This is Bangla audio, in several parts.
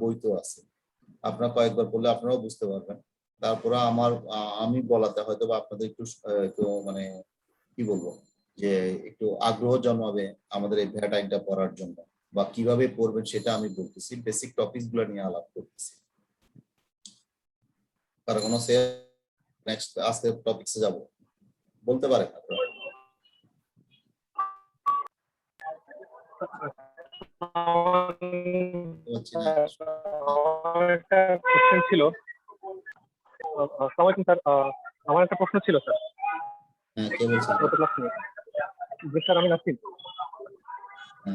বইতে আছে, আপনারা কয়েকবার পড়লে আপনারাও বুঝতে পারবেন। তারপরে আমি বলাতে হয়তো বা আপনাদের একটু মানে কি বলবো যে একটু আগ্রহ জন্মাবে আমাদের এই ভ্যাট আইনটা পড়ার জন্য, বা কিভাবে পড়বেন সেটা আমি বলতেছি, বেসিক টপিকস গুলো নিয়ে আলাপ করতেছি। কারণ কোনো সে নেক্সট আজকে টপিকসে যাব, বলতে পারেন আপনারা? একটা কোশ্চেন ছিল। আসসালামু আলাইকুম স্যার, আমার একটা প্রশ্ন ছিল স্যার। হ্যাঁ, কে বলছেন? জি স্যার, আমি নাসিম।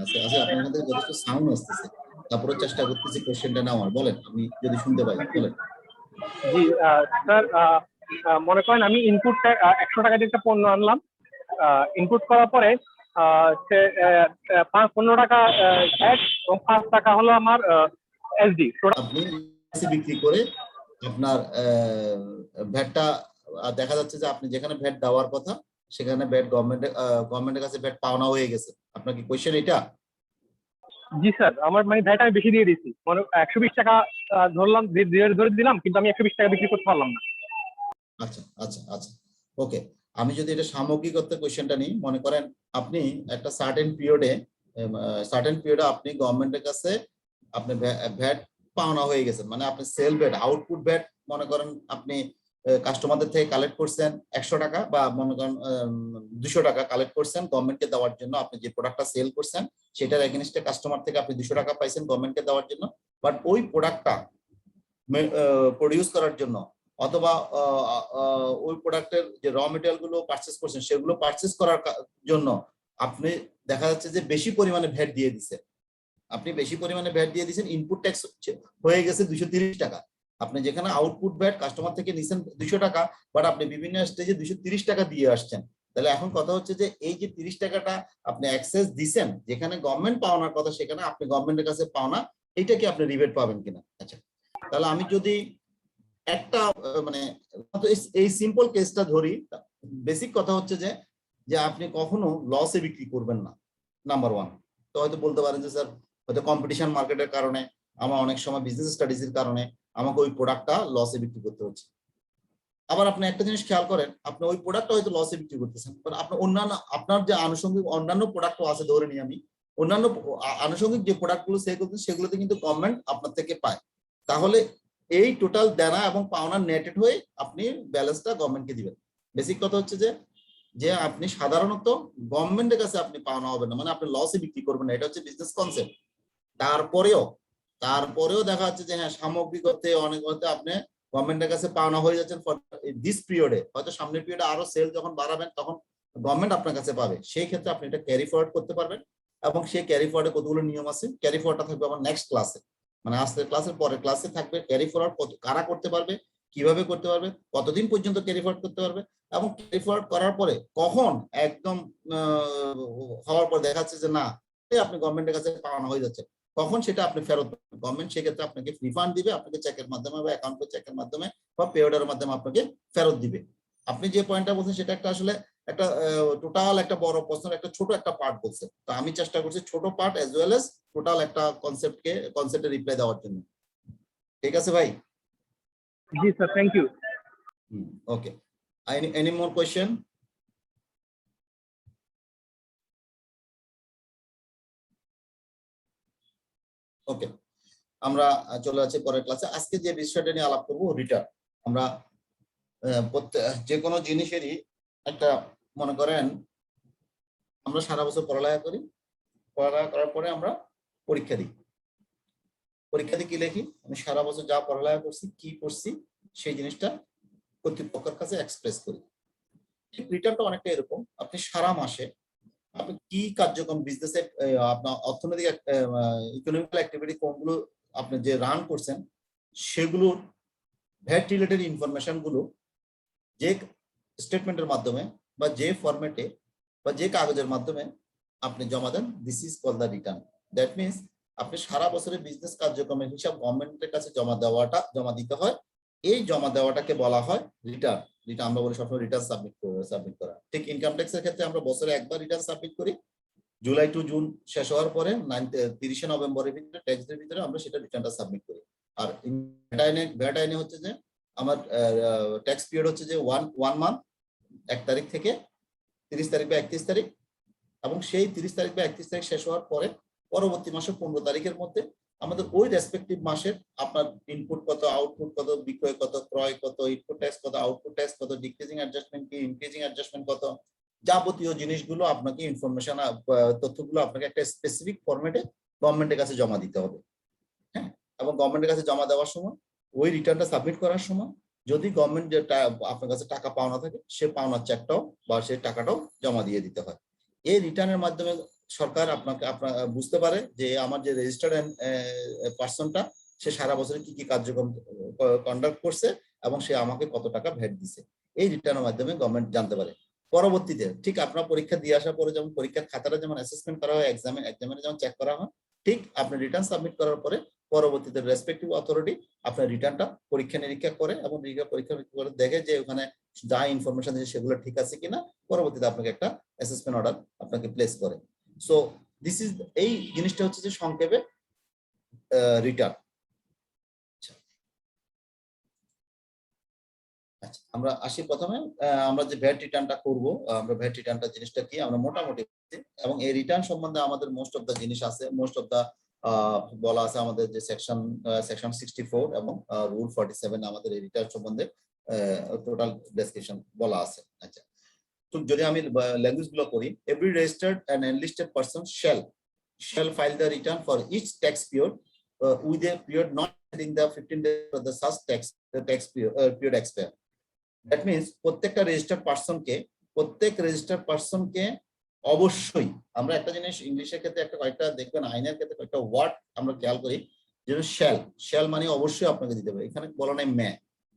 আচ্ছা আচ্ছা, আপনার মধ্যে যথেষ্ট সাউন্ড আসতেছে, তারপরে চেষ্টা করতেছি কোশ্চেনটা নেওয়ার। বলেন, আমি যদি শুনতে পাই বলেন। জি স্যার, মনে করেন আমি ইনপুট 100 টাকা দিয়ে একটা পণ্য আনলাম। ইনপুট করার পরে সে 15 টাকা ভ্যাট এবং 5 টাকা হলো আমার এসডি। আপনি বিক্রি করে আপনার ভ্যাটটা দেখা যাচ্ছে যে আপনি যেখানে ভ্যাট দেওয়ার কথা সেখানে ভ্যাট গভর্নমেন্টের কাছে ভ্যাট পাওনা হয়ে গেছে। আপনার কি কোশ্চেন এটা? জি স্যার, আমার মানে ভ্যাট আমি বেশি দিয়ে দিয়েছি, মানে 120 টাকা ধরলাম, ধরে দিলাম, কিন্তু আমি 120 টাকা বিক্রি করতে পারলাম না। আচ্ছা আচ্ছা আচ্ছা, ওকে। আমি যদি এটা সামগ্রিক অর্থে কোশ্চেনটা নিই, মনে করেন আপনি একটা সার্টেন পিরিয়ডে আপনি গভর্নমেন্টের কাছে আপনি ভ্যাট পাওনা হয়ে গেছেন, মানে আপনি সেল ভ্যাট, আউটপুট ভ্যাট মনে করেন আপনি কাস্টমারদের থেকে কালেক্ট করছেন 100 টাকা, বা মনে করেন 200 টাকা কালেক্ট করছেন গভর্নমেন্টকে দেওয়ার জন্য। আপনি যে প্রোডাক্টটা সেল করছেন সেটার এগেইনস্টে কাস্টমার থেকে আপনি 200 টাকা পাইছেন গভর্নমেন্টকে দেওয়ার জন্য। বাট ওই প্রোডাক্টটা প্রডিউস করার জন্য অথবা ওই প্রোডাক্টের যে র মেটেরিয়াল গুলো পারচেস করছেন সেগুলো পারচেস করার জন্য আপনি দেখা যাচ্ছে যে বেশি পরিমাণে ভ্যাট দিয়ে দিচ্ছেন। আপনি বেশি পরিমাণে ভ্যাট দিয়ে দিচ্ছেন, ইনপুট ট্যাক্স হয়ে গেছে 230 টাকা। আপনি যেখানে আউটপুট ভ্যাট কাস্টমার থেকে নিছেন 200 টাকা, বাট আপনি বিভিন্ন স্টেজে 230 টাকা দিয়ে আসছেন। তাহলে এখন কথা হচ্ছে যে এই যে 30 টাকাটা আপনি অ্যাক্সেস দিচ্ছেন, যেখানে গভর্নমেন্ট পাওনার কথা সেখানে আপনি গভর্নমেন্টের কাছে পাওনা, এটা কি আপনি রিবেট পাবেন কিনা? আচ্ছা, তাহলে আমি যদি একটা মানে এই সিম্পল কেসটা ধরি, বেসিক কথা হচ্ছে যে যে আপনি কখনো লসে বিক্রি করবেন না, নাম্বার ওয়ান। তো হয়তো বলতে পারেন যে স্যার হয়তো কম্পিটিশন মার্কেটের কারণে, আমার অনেক সময় বিজনেস স্ট্র্যাটেজির কারণে আমাকে ওই প্রোডাক্টটা লসে বিক্রি করতে হচ্ছে। আবার আপনি একটা জিনিস খেয়াল করেন, আপনি ওই প্রোডাক্টটা হয়তো লসে বিক্রি করতেছেন, আপনার অন্যান্য আপনার যে আনুষঙ্গিক অন্যান্য প্রোডাক্টও আছে, ধরে নিই আমি অন্যান্য আনুষঙ্গিক যে প্রোডাক্টগুলো সেল করতেছেন সেগুলোতে কিন্তু গভর্নমেন্ট আপনার থেকে পায়। তাহলে এই টোটাল দেনা এবং পাওনা নেটেড হয়ে আপনি ব্যালেন্সটা গভর্নমেন্টকে দিবেন। বেসিক কথা হচ্ছে যে যে আপনি সাধারণত গভর্নমেন্টের কাছে আপনি পাওনা হবে না, মানে আপনি লসে বিক্রি করবেন না, এটা হচ্ছে বিজনেস কনসেপ্ট। তারপরেও দেখা যাচ্ছে যে হ্যাঁ, সামগ্রিক অর্থে অনেক অর্থে আপনি গভর্নমেন্টের কাছে পাওনা হয়ে যাচ্ছেন ফর দিস পিরিয়ডে। হয়তো সামনের পিরিয়ডে আরো সেল যখন বাড়াবেন তখন গভর্নমেন্ট আপনার কাছে পাবে, সেই ক্ষেত্রে আপনি এটা ক্যারি ফরওয়ার্ড করতে পারবেন। এবং সেই ক্যারি ফরওয়ার্ডে কতগুলো নিয়ম আছে, ক্যারি ফরওয়ার্ডটা থাকবে আমার নেক্সট ক্লাসে, মানে আজকের ক্লাসের পরের ক্লাসে থাকবে ক্যারি ফরওয়ার্ড কারা করতে পারবে, কিভাবে করতে পারবে, কতদিন পর্যন্ত ক্যারি ফরওয়ার্ড করতে পারবে, এবং ক্যারি ফরওয়ার্ড করার পরে কখন একদম হওয়ার পর দেখা যাচ্ছে যে না, আপনি গভর্নমেন্টের কাছে পাওনা হয়ে যাচ্ছে, তখন সেটা আপনি ফেরত পাবেন। গভর্নমেন্ট সেক্ষেত্রে আপনাকে রিফান্ড দিবে, আপনাকে চেকের মাধ্যমে বা অ্যাকাউন্ট চেকের মাধ্যমে বা পে অর্ডারের মাধ্যমে আপনাকে ফেরত দিবে। আপনি যে পয়েন্টটা বলছেন সেটা একটা আসলে একটা টোটাল একটা বড় প্রশ্নের একটা ছোট একটা পার্ট বলছেন, তো আমি চেষ্টা করছি ছোট part as well as total একটা কনসেপ্টের রিপ্লাই দেওয়ার জন্য। ঠিক আছে ভাই? জি sir, thank you. Okay, any more question? Okay, আমরা চলে যাচ্ছি পরের ক্লাসে। আজকে যে বিষয়টা নিয়ে আলাপ করবো রিটার্ন। আমরা যে কোনো জিনিসেরই একটা মনে করেন আমরা সারা বছর পড়ালেখা করি, পড়ালেখা করার পরে আমরা পরীক্ষা দিই। পরীক্ষাতে কি লিখি? আমি সারা বছর যা পড়ালেখা করছি, কি করছি, সেই জিনিসটা কর্তৃপক্ষের কাছে এক্সপ্রেস করি। ঠিক রিটার্নটা অনেকটা এরকম, আপনি সারা মাসে আপনি কি কার্যক্রম বিজনেসে আপনার অর্থনৈতিক ইকোনমিক্যাল অ্যাক্টিভিটি কোনগুলো আপনি যে রান করছেন সেগুলোর ভ্যাট রিলেটেড ইনফরমেশন গুলো যে স্টেটমেন্টের মাধ্যমে বা যে ফরম্যাটে বা যে কাগজের মাধ্যমে আপনি জমা দেন, this is call the return. That means আপনি সারা বছরের বিজনেস কার্যক্রমের হিসাব গভর্নমেন্টের কাছে জমা দিতে হয়। এই জমা দেওয়াটাকে বলা হয় রিটার্ন। যেটা আমরা বলি সবসময় রিটার্ন সাবমিট করা। ঠিক ইনকাম ট্যাক্সের ক্ষেত্রে আমরা বছরে একবার রিটার্ন সাবমিট করি, জুলাই টু জুন শেষ হওয়ার পরে 30 নভেম্বরের ভিতরে ট্যাক্সের ভিতরে আমরা সেটা রিটার্নটা সাবমিট করি। আর ভ্যাট আইনে হচ্ছে যে আমার ট্যাক্স পিরিয়ড হচ্ছে যে ওয়ান মান্থ 1 তারিখ থেকে 30 তারিখ বা 31 তারিখ, এবং সেই 30 তারিখ বা 31 তারিখ শেষ হওয়ার পরে পরবর্তী মাসের 15 তারিখের মধ্যে আমাদের ওই রেসপেক্টিভ মাসের আপনার ইনপুট কত, আউটপুট কত, বিক্রয় কত, ক্রয় কত, ইনপুট ট্যাক্স কত, আউটপুট ট্যাক্স কত, ডিক্রিজিং অ্যাডজাস্টমেন্ট কি, ইনক্রিজিং অ্যাডজাস্টমেন্ট কত, যাবতীয় জিনিসগুলো আপনাকে ইনফরমেশন তথ্যগুলো আপনাকে একটা স্পেসিফিক ফরম্যাটে গভর্নমেন্টের কাছে জমা দিতে হবে। হ্যাঁ, এবং গভর্নমেন্টের কাছে জমা দেওয়ার সময় ওই রিটার্নটা সাবমিট করার সময় যদি গভর্নমেন্ট যেটা আপনার কাছে টাকা পাওনা থাকে সে পাওনার চেকটাও বা সেই টাকাটাও জমা দিয়ে দিতে হয়। এই রিটার্নের মাধ্যমে সরকার আপনাকে বুঝতে পারে যে আমার যে রেজিস্টার্ড পার্সনটা সে সারা বছরে কি কি কার্যক্রম কন্ডাক্ট করছে এবং সে আমাকে কত টাকা ভ্যাট দিছে, এই রিটার্নের মাধ্যমে গভর্নমেন্ট জানতে পারে। পরবর্তীতে ঠিক আপনার পরীক্ষা দিয়ে আসার পরে যেমন পরীক্ষার খাতাটা যেমন অ্যাসেসমেন্ট করা হয়, এক্সামিনে যেমন চেক করা হয়, ঠিক আপনি রিটার্ন সাবমিট করার পরে পরবর্তীতে রেসপেক্টিভ অথরিটি আপনার রিটার্নটা পরীক্ষা নিরীক্ষা করে এবং পরীক্ষা করে দেখে যে ওখানে যা ইনফরমেশন দিয়েছে সেগুলো ঠিক আছে কিনা, পরবর্তীতে আপনাকে একটা অ্যাসেসমেন্ট অর্ডার আপনাকে প্লেস করে। সো দিস ইজ, এই জিনিসটা হচ্ছে যে সংক্ষেপে রিটার্ন। আচ্ছা, আমরা আসি প্রথমে আমরা যে ভ্যাট রিটার্নটা করব, আমরা ভ্যাট রিটার্নটা জিনিসটা কি আমরা মোটামুটি, এবং এই রিটার্ন সম্বন্ধে আমাদের মোস্ট অফ দা জিনিস আছে, মোস্ট অফ দা বলা আছে আমাদের যে সেকশন 64 এবং রুল 47 আমাদের এই রিটার্ন সম্বন্ধে টোটাল ডেসক্রিপশন বলা আছে। আচ্ছা, তো যদি আমি ল্যাঙ্গুয়েজ গুলো করি, every registered and enlisted person shall file the return for each tax period with a period not exceeding the 15 days of the such tax period expire. That means প্রত্যেকটা রেজিস্টার্ড পারসনকে অবশ্যই, আমরা একটা জিনিস ইংলিশের ক্ষেত্রে একটা কয়েকটা দেখবেন, আইনের ক্ষেত্রে কয়েকটা ওয়ার্ড আমরা খেয়াল করি, যেন শ্যাল মানে অবশ্যই আপনাকে দিতে হবে, এখানে বলা নাই মে।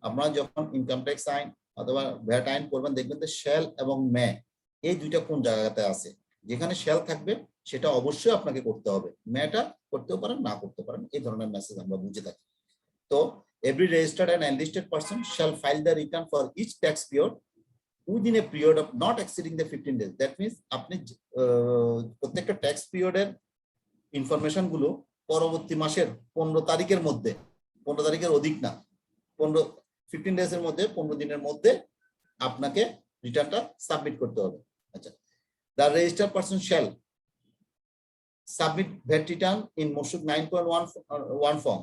আপনারা যখন ইনকাম ট্যাক্স আইন অথবা ভ্যাট আইন করবেন দেখবেন যে শ্যাল এবং মে এই দুইটা কোন জায়গাতে আছে, যেখানে শ্যাল থাকবে সেটা অবশ্যই আপনাকে করতে হবে, মেটা করতেও পারেন না করতে পারেন, এই ধরনের মেসেজ আমরা বুঝে থাকি। তো every registered and enlisted person shall file the return for each tax period within a period of not exceeding the 15 days. That means আপনি প্রত্যেকটা ট্যাক্স পিরিয়ডের ইনফরমেশন গুলো পরবর্তী মাসের 15 তারিখের মধ্যে, 15 তারিখের অধিক না, 15 ডেজ এর মধ্যে, 15 দিনের মধ্যে আপনাকে রিটার্নটা সাবমিট করতে হবে। আচ্ছা, the registered person shall submit VAT return in Moshuk 9.1 form.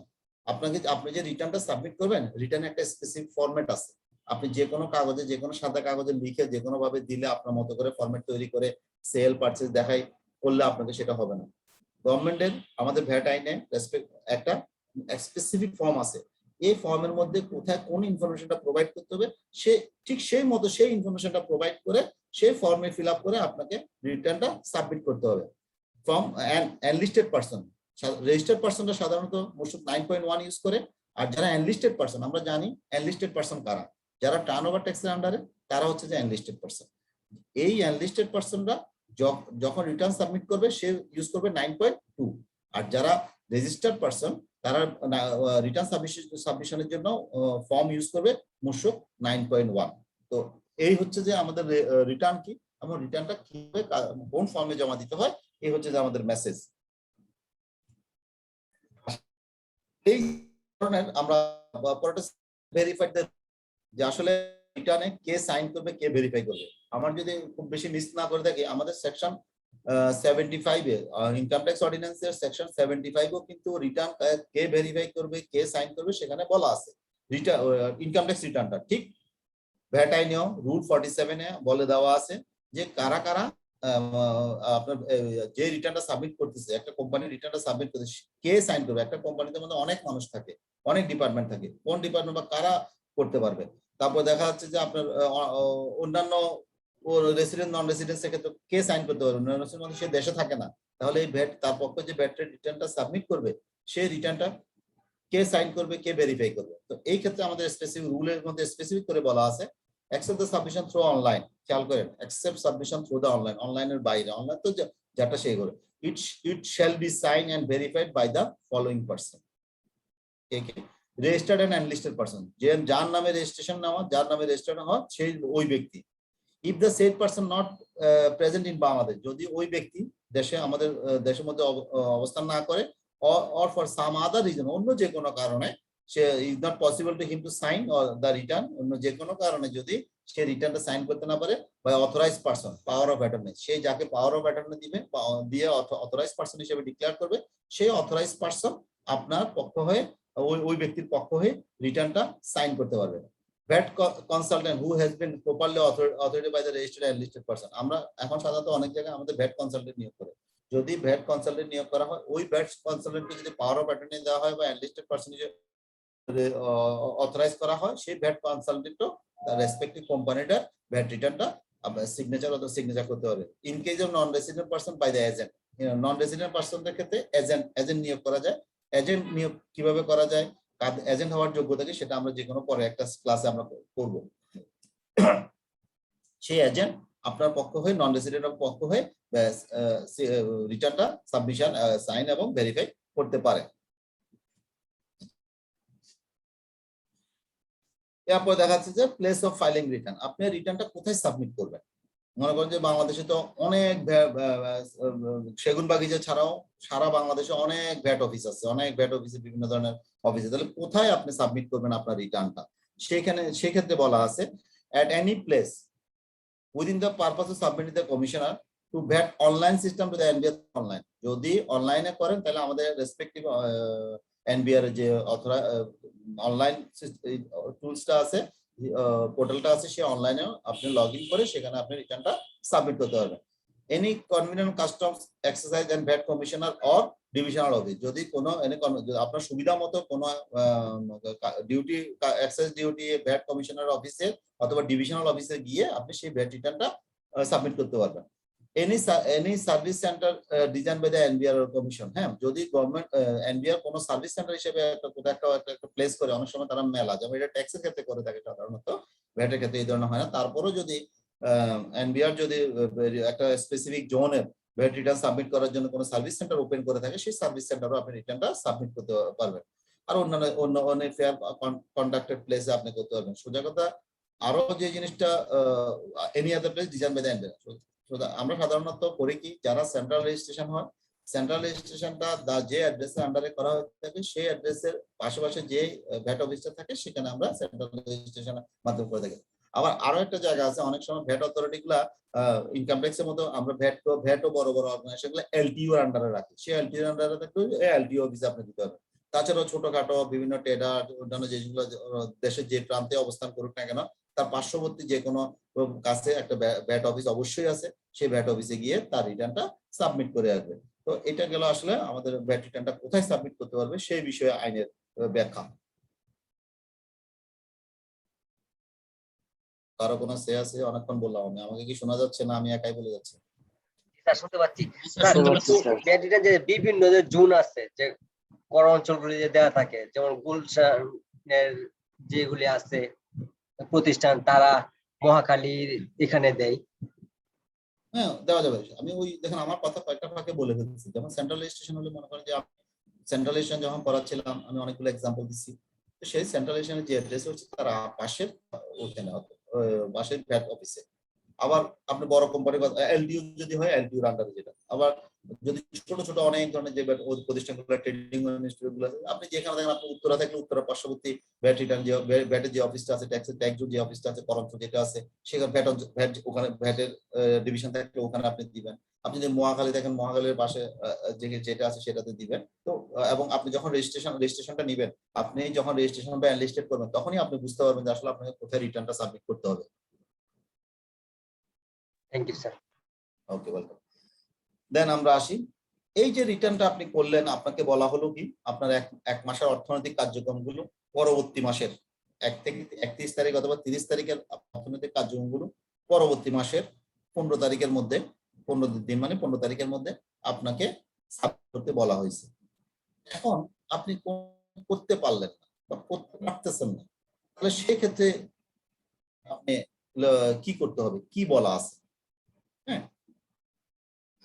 আপনি যে রিটার্নটা সাবমিট করবেন, রিটার্নে একটা স্পেসিফিক ফরম্যাট আছে, আপনি যে কোনো কাগজে, যে কোনো সাদা কাগজে লিখে যে কোনো ভাবে দিলে আপনার মতো করে ফরম্যাট তৈরি করে সেল পারচেজ দেখাই করলে আপনাকে সেটা হবে না। গভর্নমেন্টের আমাদের ভ্যাট আইনে একটা স্পেসিফিক ফর্ম আছে, এই ফর্মের মধ্যে কোথায় কোন ইনফরমেশনটা প্রোভাইড করতে হবে, সে ঠিক সেই মতো সেই ইনফরমেশনটা প্রোভাইড করে সেই ফর্মে ফিল আপ করে আপনাকে রিটার্নটা সাবমিট করতে হবে। ফ্রম এনলিস্টেড পারসন, রেজিস্টার্ড পারসনরা সাধারণত মোশক 9.1 ইউজ করে, আর যারা এনলিস্টেড পারসন, আমরা জানি এনলিস্টেড পারসন কারা, যারা টার্নওভার ট্যাক্সের আন্ডারে, তারা হচ্ছে যে এনলিস্টেড পারসন। এই এনলিস্টেড পারসনরা যখন রিটার্ন সাবমিট করবে সে ইউজ করবে 9.2, আর যারা রেজিস্টার্ড পারসন তারা রিটার্ন সাবমিশনের জন্য ফর্ম ইউজ করবে মোশক 9.1। তো এই হচ্ছে যে আমাদের রিটার্ন কি এবং রিটার্নটা কিভাবে কোন ফর্মে জমা দিতে হয়, এই হচ্ছে যে আমাদের মেসেজ। এই ধরনের আমরা ভেরিফাইড যে আসলে রিটার্নে কে সাইন করবে, কে ভেরিফাই করবে। আমার যদি খুব বেশি মিস না করে থাকি, আমাদের সেকশন 75 এ ইনকাম ট্যাক্স অর্ডিন্যান্সের সেকশন 75 ও কিন্তু রিটার্ন কে ভেরিফাই করবে, কে সাইন করবে সেখানে বলা আছে। ইনকাম ট্যাক্স রিটার্নটা ঠিক ভ্যাট আইনেও রুল 47 এ বলে দেওয়া আছে যে কারা কারা আপনার যে রিটার্নটা সাবমিট করতেছে, একটা কোম্পানির রিটার্নটা সাবমিট করতেছে কে সাইন করবে। একটা কোম্পানিতে মধ্যে অনেক মানুষ থাকে, অনেক ডিপার্টমেন্ট থাকে, কোন ডিপার্টমেন্ট বা কারা করতে পারবে। তারপর দেখা যাচ্ছে যে আপনার অন্যান্য রেসিডেন্ট নন রেসিডেন্ট সেক্ষেত্রে কে সাইন করতে পারবে, অন্যান্য মধ্যে সে দেশে থাকে না, তাহলে এই ভ্যাট তার পক্ষে যে ভ্যাটের রিটার্নটা সাবমিট করবে সেই রিটার্নটা কে সাইন করবে, কে ভেরিফাই করবে। তো এই ক্ষেত্রে আমাদের স্পেসিফিক রুলের মধ্যে স্পেসিফিক করে বলা আছে accept the submission through online, খেয়াল করেন accept submission through the online, অনলাইনের বাইরে, অনলাইন তো যেটা সেই করে it shall be signed and verified by the following person. Okay, registered and enlisted person, যে যার নামে রেজিস্ট্রেশন নেওয়া, যার নামে রেজিস্টার্ড হওয়া সেই ওই ব্যক্তি। if the said person not present in Bangladesh, যদি ওই ব্যক্তি দেশে আমাদের দেশের মধ্যে অবস্থান না করে or for some other reason, অন্য যে কোনো কারণে সে is not possible to him to sign the return, অন্য যে কোনো কারণে যদি সে রিটার্নটা সাইন করতে না পারে, বা authorize person power of attorney, সে যাকে পাওয়ার অফ অ্যাটর্নি দিবে দিয়ে অথরাইজ পারসন হিসেবে ডিক্লেয়ার করবে, সেই অথরাইজ পারসন আপনার পক্ষ হয়ে ওই ব্যক্তির পক্ষ হয়ে রিটার্নটা সাইন করতে পারবে। VAT consultant who has been properly authority by the registered and listed person, আমরা এখন সাধারণত অনেক জায়গায় আমাদের ভ্যাট কনসালটেন্ট নিয়োগ করে, যদি ভ্যাট কনসালটেন্ট নিয়োগ করা হয়, ওই ভ্যাট কনসালটেন্টকে যদি পাওয়ার অফ অ্যাটর্নি দেওয়া হয় বা এনলিস্টেড পারসন হিসেবে অথরাইজ করা হয়, সেই ভ্যাট কনসালটেন্টও রেসপেক্টিভ কোম্পানিটার ভ্যাট রিটার্নটা সিগনেচার অথবা সিগনেচার করতে হবে। In case of non resident person by the agent, non resident পারসনদের ক্ষেত্রে এজেন্ট নিয়োগ করা যায়। এজেন্ট নিয়োগ কিভাবে করা যায়, এজেন্ট হওয়ার যোগ্যতা কি, সেটা আমরা যে কোনো পরে একটা ক্লাসে আমরা করব। সেই এজেন্ট আপনার পক্ষ হয়ে, নন রেসিডেন্টের পক্ষ হয়ে রিটার্নটা সাবমিশন, সাইন এবং ভেরিফাই করতে পারে। এরপর দেখা যাচ্ছে যে প্লেস অফ ফাইলিং রিটার্ন, আপনি রিটার্নটা কোথায় সাবমিট করবেন। মনে করেন যে বাংলাদেশে তো অনেক সেগুনবাগিচা ছাড়াও সারা বাংলাদেশে অনেক ভ্যাট অফিস আছে, অনেক ভ্যাট অফিসে বিভিন্ন ধরনের অফিসে, তাহলে কোথায় আপনি সাবমিট করবেন আপনার রিটার্নটা, সেক্ষেত্রে বলা আছে at any place within the purpose of submitting the commissioner to VAT online system to the NBR online, যদি অনলাইনে করেন তাহলে আমাদের রেসপেক্টিভ এনবিআর যে অনলাইন টুলসটা আছে, পোর্টালটা আছে, সেই অনলাইনে আপনি লগ ইন করে সেখানে আপনি রিটার্নটা সাবমিট করতে পারবেন। Any convenient customs exercise and VAT commissioner or divisional office, যদি কোনো আপনার সুবিধা মতো কোনো duty excise duty VAT commissioner অফিসে অথবা ডিভিশনাল অফিসে গিয়ে আপনি সেই ভ্যাট রিটার্নটা সাবমিট করতে পারবেন। Any service centre design by the NBR commission, হ্যাঁ, যদি গভর্নমেন্ট এনবিআর কোনো সার্ভিস সেন্টার হিসেবে একটা প্লেস করে, অনেক সময় তারা মেলা, যেমন এটা ট্যাক্সের ক্ষেত্রে করে থাকে সাধারণত, ভ্যাটের ক্ষেত্রে এই ধরনের হয় না, তারপরেও যদি এনবিআর যদি একটা স্পেসিফিক জোনের ভ্যাট রিটার্ন সাবমিট করার জন্য কোনো সার্ভিস সেন্টার ওপেন করে থাকে, সেই সার্ভিস সেন্টারও আপনি রিটার্নটা সাবমিট করতে পারবেন। আর অন্য ফেয়ার কন্ডাক্টেড প্লেসে আপনি করতে পারবেন। সোজা কথা, আরো যে জিনিসটা any other place design by the NBR, আমরা সাধারণত করি কি, যারা সেন্ট্রাল রেজিস্ট্রেশন হয়, সেন্ট্রাল রেজিস্ট্রেশনটা যে অ্যাড্রেসের আন্ডারে করা হয়ে থাকে, সেই অ্যাড্রেসের পাশাপাশি যে ভ্যাট অফিসটা থাকে সেখানে আমরা সেন্ট্রাল রেজিস্ট্রেশনের মাধ্যমে করে থাকি। আবার আরো একটা জায়গা আছে, অনেক সময় ভ্যাট অথরিটি গুলা ইনকাম ট্যাক্সের মতো আমরা ভ্যাটও বড় বড় অর্গানাইজেশন গুলো এলটিইউ এর আন্ডারে রাখি, সেই এলটিইউ এর আন্ডারে থাকলে এলটিইউ অফিসে আপনি দিতে হবে। তাছাড়াও ছোটখাটো বিভিন্ন ট্রেডার, অন্যান্য যেগুলো দেশের যে প্রান্তে অবস্থান করুক না কেন, তার পার্শ্ববর্তী যে কোনো কাছে একটা ভ্যাট অফিস অবশ্যই আছে, সেই ভ্যাট অফিসে গিয়ে তার রিটার্নটা সাবমিট করে আসবে। তো এটা গেল আসলে আমাদের ভ্যাট রিটার্নটা কোথায় সাবমিট করতে পারবে সেই বিষয়ে আইনের ব্যাখ্যা। কারো কোনো সে আছে? অনেকক্ষণ বললাম আমি, আমাকে কি শোনা যাচ্ছে না আমি একাই বলে যাচ্ছি? শুনতে পাচ্ছি ভ্যাট রিটার্ন যে বিভিন্ন যে জোন আছে, যে কর অঞ্চলগুলি যে দেওয়া থাকে, যেমন গুলশানের যেগুলি আছে প্রতিষ্ঠান, তারা মহাখালীর এখানে দেয়। হ্যাঁ, দেওয়া যাবে। আমি ওই দেখেন আমার কথা কয়েকটা ফাঁকে বলে ফেলছি, যেমন সেন্ট্রাল রেজিস্ট্রেশন হলে মনে করেন যে সেন্ট্রাল রেজিস্ট্রেশন যখন করাচ্ছিলাম আমি অনেকগুলো এক্সাম্পল দিচ্ছি, তো সেই সেন্ট্রাল রেজিস্ট্রেশনের যে অ্যাড্রেস হচ্ছে তার পাশের ওখানে পাশের ভ্যাট অফিসে। আবার আপনি বড় কোম্পানি এলটিইউ যদি হয় এলটিইউ এর আন্ডারে যেটা, আবার যদি ছোট ছোট অনেক ধরনের যে প্রতিষ্ঠানগুলো ট্রেডিং ইনস্টিটিউট গুলো আছে, আপনি যেখানে দেখেন আপনি উত্তরা থাকলে উত্তরা পার্শ্ববর্তী ভ্যাট রিটার্ন যে ভ্যাটের যে অফিসটা আছে, ট্যাক্স যে অফিসটা আছে, করঞ্চ যেটা আছে, সেখানে ভ্যাট ওখানে ভ্যাটের ডিভিশন থাকলে ওখানে আপনি দিবেন। আপনি যদি মহাখালী দেখেন মহাখালীর পাশে যেটা আছে সেটাতে দিবেন। তো এবং আপনি যখন রেজিস্ট্রেশনটা নেবেন, আপনি যখন রেজিস্ট্রেশন বা এনলিস্টেড করবেন, তখনই আপনি বুঝতে পারবেন যে আসলে আপনাকে কোথায় রিটার্নটা সাবমিট করতে হবে। Thank you sir. Okay, welcome. Then আমরা আসি, এই যে রিটার্নটা আপনি করলেন, আপনাকে বলা হলো কি আপনার এক মাসের অর্থনৈতিক কার্যক্রমগুলো পরবর্তী মাসের 1 থেকে 31 তারিখ অথবা 30 তারিখের অর্থনৈতিক কার্যক্রমগুলো পরবর্তী মাসের 15 তারিখের মধ্যে, 15 দিন মানে 15 তারিখের মধ্যে আপনাকে সাবমিট করতে বলা হয়েছে। এখন আপনি করতে পারলেন না বা করতে পারতেছেন না, তাহলে সেই ক্ষেত্রে আপনি কি করতে হবে, কি বলা আছে? হ্যাঁ,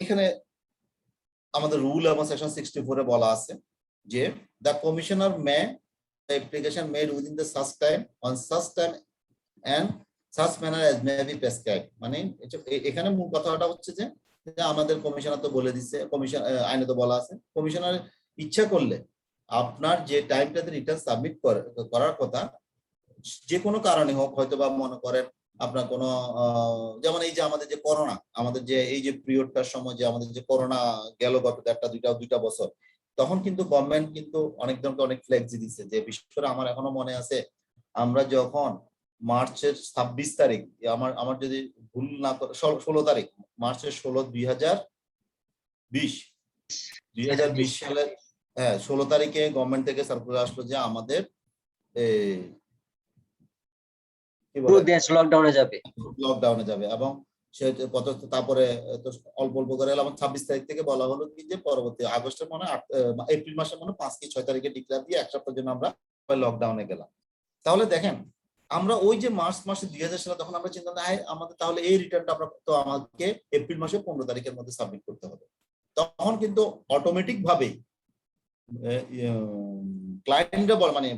এখানে আমাদের রুল এবং সেকশন 64 এ বলা আছে যে the commissioner may the application made within the such time on such time and such manner as may be prescribed, মানে এখানে মূল কথাটা হচ্ছে যে আমাদের কমিশনার তো বলে দিচ্ছে, কমিশন আইনে তো বলা আছে, কমিশনার ইচ্ছা করলে আপনার যে টাইমটাতে রিটার্ন সাবমিট করার কথা, যে কোনো কারণে হোক, হয়তো বা মনে করেন আপনার কোনো যেমন এই যে আমাদের যে করোনা, আমাদের যে এই যে পিরিয়ডটার সময় যে আমাদের যে করোনা গেল গত দুইটা বছর, তখন কিন্তু গভর্নমেন্ট কিন্তু অনেক ধরনের অনেক ফ্লেক্সি দিচ্ছে। যে বিশেষ করে আমার এখনো মনে আছে, আমরা যখন মার্চের 26 তারিখ, আমার যদি ভুল না করে 16 তারিখ, মার্চের 16, 2020 সালের, হ্যাঁ 16 তারিখে গভর্নমেন্ট থেকে সার্কুলার আসলো যে আমাদের পুরো দেশ লকডাউনে যাবে। লকডাউনে যাবে। এবং সে কত তারপরে তো অল্প অল্প করে এলাম 26 তারিখ থেকে বলা হলো কি যে পরবর্তী আগস্টের মনে এপ্রিল মাসের মনে 5 কি 6 তারিখে ডিক্লেয়ার দিয়ে এক সপ্তাহের জন্য আমরা লকডাউনে গেলাম। তাহলে দেখেন আমরা ওই যে মার্চ মাসে 2000 সালে তখন আমরা চিন্তা করি আমাদের তাহলে এই রিটার্নটা আমরা তো আমাকে এপ্রিল মাসে 15 তারিখের মধ্যে সাবমিট করতে হবে। তখন কিন্তু অটোমেটিক ভাবেই ক্লায়েন্টরা বল মানে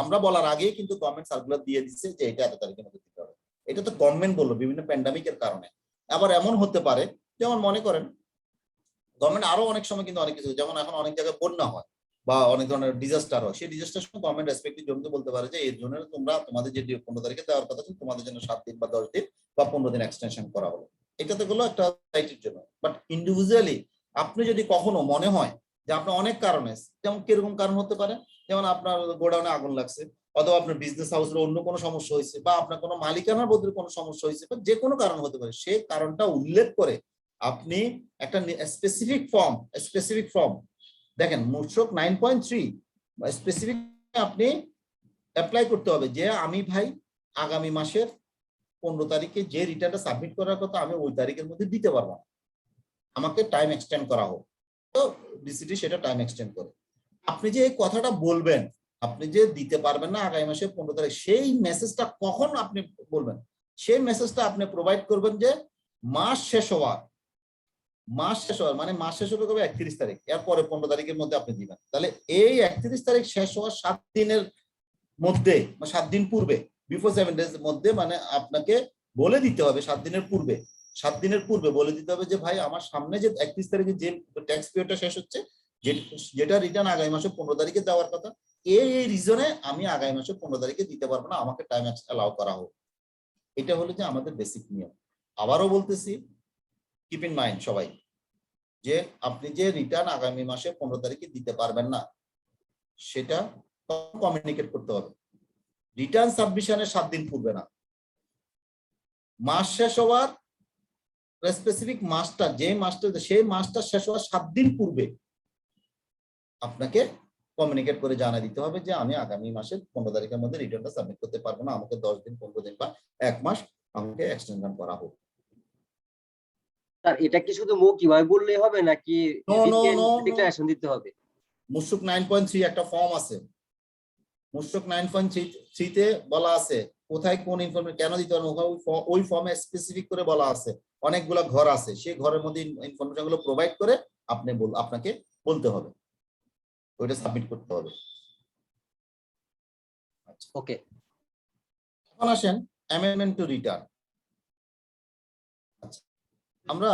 আমরা বলার আগেই কিন্তু গভর্নমেন্ট সার্কুলার দিয়ে দিচ্ছে যে এটা এত তারিখের মধ্যে দিতে হবে। এটা তো গভর্নমেন্ট বললো বিভিন্ন প্যান্ডামিকের কারণে। আবার এমন হতে পারে যেমন মনে করেন গভর্নমেন্ট আরো অনেক সময় কিন্তু অনেক কিছু, যেমন এখন অনেক জায়গায় বন্যা হয় বা অনেক ধরনের ডিজাস্টার হয়, সেই ডিজাস্টার সময় গভর্নমেন্ট রেসপেক্টিভ জনকে বলতে পারে যে এর জন্য তোমরা তোমাদের যে 15 তারিখে দেওয়ার কথা ছিল তোমাদের জন্য 7 দিন বা 10 দিন বা 15 দিন এক্সটেনশন করা হলো। এটাতে গুলো একটা সাইটের জন্য। বাট ইন্ডিভিজুয়ালি আপনি যদি কখনো মনে হয় যে আপনার অনেক কারণে, যেমন কিরকম কারণ হতে পারে, যেমন আপনার গোডাউনে আগুন লাগছে, অথবা আপনার বিজনেস হাউসের অন্য কোনো সমস্যা হয়েছে, বা আপনার কোনো মালিকানার বদলে কোনো সমস্যা হয়েছে, বা যে কোনো কারণ হতে পারে, সেই কারণটা উল্লেখ করে আপনি একটা স্পেসিফিক ফর্ম দেখেন মূসক 9.3 স্পেসিফিক আপনি অ্যাপ্লাই করতে হবে যে আমি ভাই আগামী মাসের 15 তারিখে যে রিটার্নটা সাবমিট করার কথা আমি ওই তারিখের মধ্যে দিতে পারবো না, আমাকে টাইম এক্সটেন্ড করা হোক। তো ডিসিটি সেটা টাইম এক্সটেন্ড করে। আপনি যে এই কথাটা বলবেন, আপনি যে দিতে পারবেন না আগামী মাসের 15 তারিখ, সেই মেসেজটা কখন আপনি বলবেন, সেই মেসেজটা আপনি প্রোভাইড করবেন যে মাস শেষ হওয়ার মানে মাস শেষ হবে কবে 31 তারিখ, এরপরে 15 তারিখের মধ্যে আপনি দিবেন। তাহলে এই 31 তারিখ শেষ হওয়ার 7 দিনের মধ্যে বা 7 দিন পূর্বে, বিফোর 7 ডেজ মধ্যে, মানে আপনাকে বলে দিতে হবে 7 দিনের পূর্বে বলে দিতে হবে যে ভাই আমার সামনে যে 31 তারিখে যে ট্যাক্স পিরিয়ডটা শেষ হচ্ছে, যেটা রিটার্ন আগামী মাসে 15 তারিখে দেওয়ার কথা, এই রিজনে আমি আগামী মাসে 15 তারিখে দিতে পারবো না, আমাকে টাইম অ্যালাউ করা হোক। এটা হলো যে আমাদের বেসিক নিয়ম। আবারও বলতেছি, কিপ ইন মাইন্ড সবাই, যে আপনি যে রিটার্ন আগামী মাসে 15 তারিখে দিতে পারবেন না, সেটা কমিউনিকেট করতে হবে রিটার্ন সাবমিশনের 7 দিন পূর্বে না, মাস শেষ হওয়ার স্পেসিফিক মাসটা, যে মাসটা সেই মাসটা শেষ হওয়ার 7 দিন পূর্বে আপনাকে কমিউনিকেট করে জানা দিতে হবে যে আমি আগামী মাসের 15 তারিখের মধ্যে রিটার্নটা সাবমিট করতে পারবো না, আমাকে 10 দিন 15 দিন বা 1 মাস আমাকে এক্সটেনশন করা হোক। স্যার এটা কি শুধু মৌখিকভাবে বললেই হবে নাকি ডিক্লারেশন দিতে হবে? মূসক 9.3 একটা ফর্ম আছে, মূসক 9.3 তে বলা আছে কোথায় কোন ইনফরমেশন কেন দিতে হবে, ওই ফর্মে স্পেসিফিক করে বলা আছে, অনেকগুলো ঘর আছে, সেই ঘরের মধ্যে ইনফরমেশন গুলো প্রোভাইড করে আপনাকে বলতে হবে, ওইটা সাবমিট করতে হবে। ওকে, এখন আসেন অ্যামেন্ডমেন্ট টু রিটার্ন। আমরা